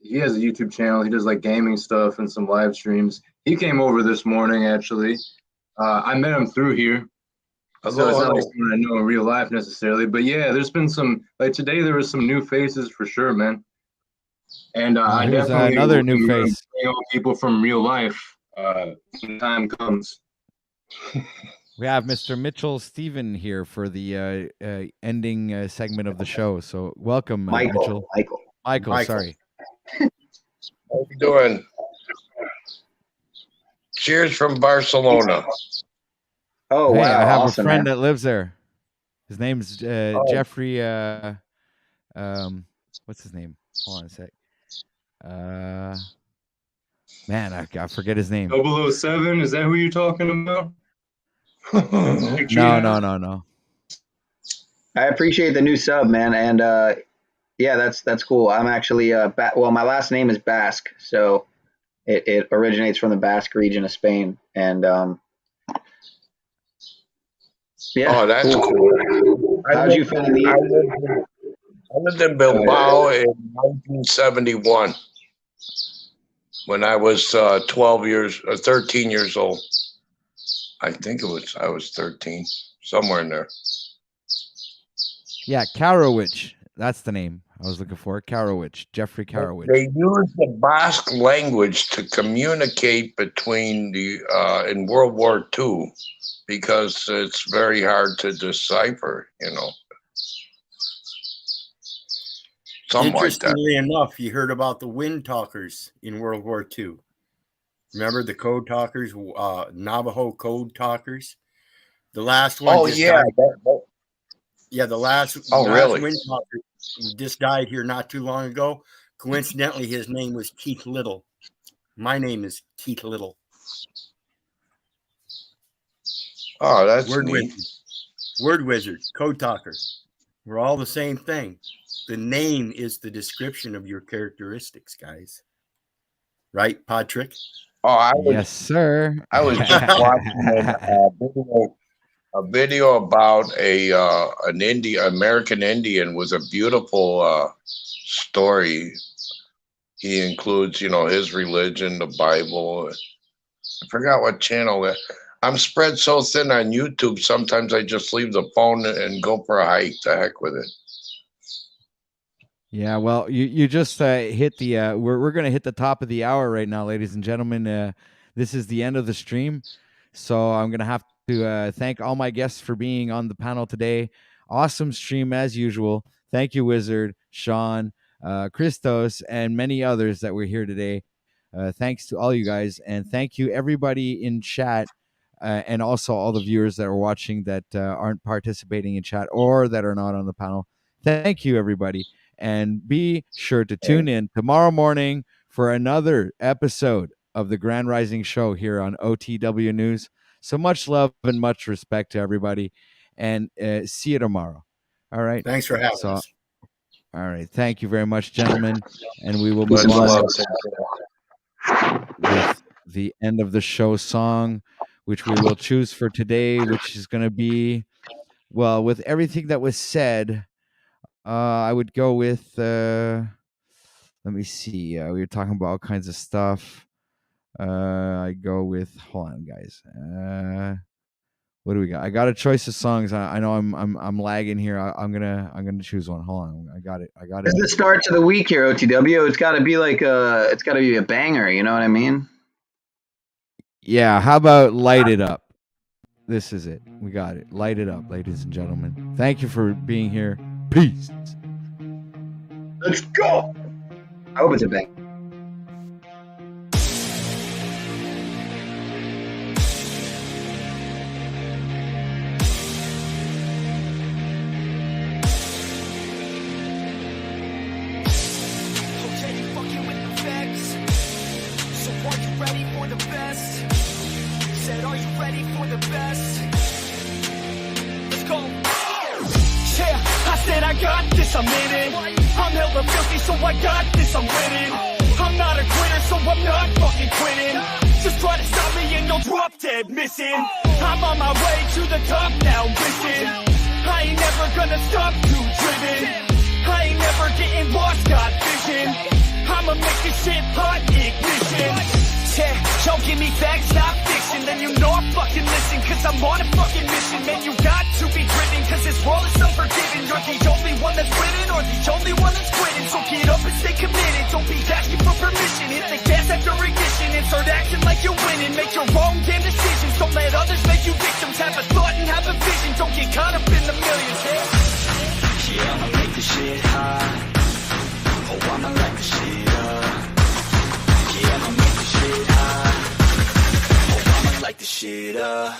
he has a YouTube channel. He does like gaming stuff and some live streams. He came over this morning actually. I met him through here. So it's not like someone I know in real life necessarily, but yeah, there's been some, like today there was some new faces for sure, man. And I definitely another new face. Bring on people from real life when time comes. We have Mr. Mitchell Steven here for the ending segment of the show. So welcome, Mitchell. Michael, sorry. How you doing? Cheers from Barcelona. Oh, hey, wow. I have awesome, a friend man. that lives there. His name's Jeffrey. What's his name? Hold on a sec. Man, I forget his name. 007, is that who you're talking about? No. I appreciate the new sub, man. And yeah, that's cool. I'm actually my last name is Basque, so it originates from the Basque region of Spain. And yeah. Oh, that's cool. How'd you find the I lived in Bilbao in 1971 when I was 13 years old. I think I was 13, somewhere in there. Yeah, Karowicz. That's the name I was looking for. Karowicz, Jeffrey Karowicz. They used the Basque language to communicate between in World War II because it's very hard to decipher, Something Interestingly enough, you heard about the wind talkers in World War II. Remember the code talkers, Navajo code talkers? The last one. Oh, yeah. The last really? wind talker just died here not too long ago. Coincidentally, his name was Keith Little. My name is Keith Little. Oh, that's neat. Word wizard, code talker. We're all the same thing. The name is the description of your characteristics, guys. Right, Patrick? Oh, yes, sir. I was just watching a video about an American Indian. Was a beautiful story. He includes, his religion, the Bible. I forgot what channel. I'm spread so thin on YouTube. Sometimes I just leave the phone and go for a hike. The heck with it. Yeah, well, you just hit the we're going to hit the top of the hour right now, ladies and gentlemen. This is the end of the stream, so I'm going to have to thank all my guests for being on the panel today. Awesome stream as usual. Thank you, Wizard, Sean, Christos, and many others that were here today. Thanks to all you guys, and thank you everybody in chat, and also all the viewers that are watching that aren't participating in chat or that are not on the panel. Thank you, everybody. And be sure to tune in tomorrow morning for another episode of the Grand Rising Show here on OTW News. So much love and much respect to everybody. And see you tomorrow. All right. Thanks for having us. All right. Thank you very much, gentlemen. And we will move on with the end of the show song, which we will choose for today, which is going to be, well, with everything that was said, I would go with, let me see. We were talking about all kinds of stuff. I go with, hold on, guys. What do we got? I got a choice of songs. I know I'm lagging here. I'm gonna choose one. Hold on. I got it. It's the start to the week here, OTW. It's got to be it's got to be a banger. You know what I mean? Yeah. How about Light It Up? This is it. We got it. Light it up, ladies and gentlemen. Thank you for being here. Peace. Let's go. I hope it's a bang. I'm in it. I'm hella filthy, so I got this, I'm winning. I'm not a quitter, so I'm not fucking quitting. Just try to stop me and you'll drop dead missing. I'm on my way to the top now, listen. I ain't never gonna stop too driven. I ain't never getting lost, got vision. I'ma make this shit hot, ignition. Yeah, don't give me facts, not fiction. Then you know I fucking listen, cause I'm on a fucking mission. Man, you got to be driven, cause this world is unforgiving. You're the only one that's winning, or the only one that's quitting. So get up and stay committed, don't be asking for permission. Hit the gas after ignition and start acting like you're winning. Make your own damn decisions, don't let others make you victims. Have a thought and have a vision, don't get caught up in the millions. Yeah, I'ma make this shit hot. Oh, I'ma light this shit up. Yeah, I'ma make this shit hot. Oh, I'ma light this shit up.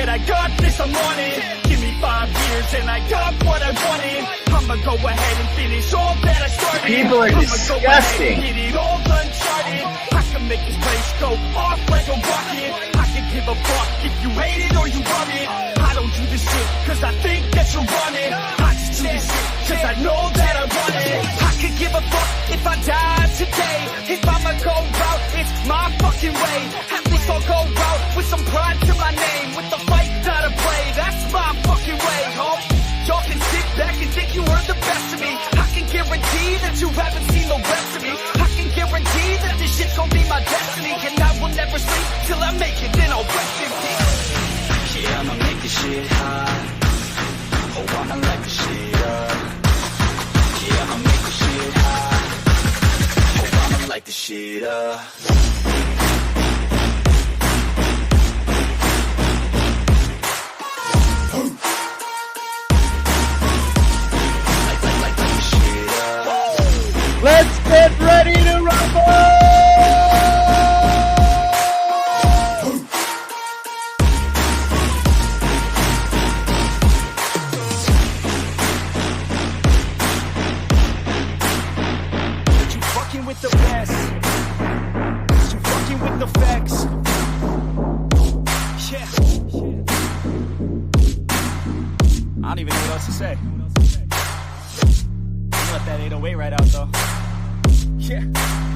I got this, I'm on it. Give me 5 years and I got what I wanted. I'ma go ahead and finish all that I started. People are disgusting. Get it all uncharted. I can make this place go off like a rocket. I can give a fuck if you hate it or you love it. I don't do this shit cause I think that you're running. I just do this shit cause I know that I want it. I could give a fuck if I die today. If I'ma go out, it's my fucking way. At least I'll go out with some pride to my name. With the fight not a play, that's my fucking way, ho. Y'all can sit back and think you heard the best of me. I can guarantee that you shit. Let's get ready to rumble! You fucking with the best. You fucking with the facts. Yeah. I don't even know what else to say. Let that 808 right out though. Yeah.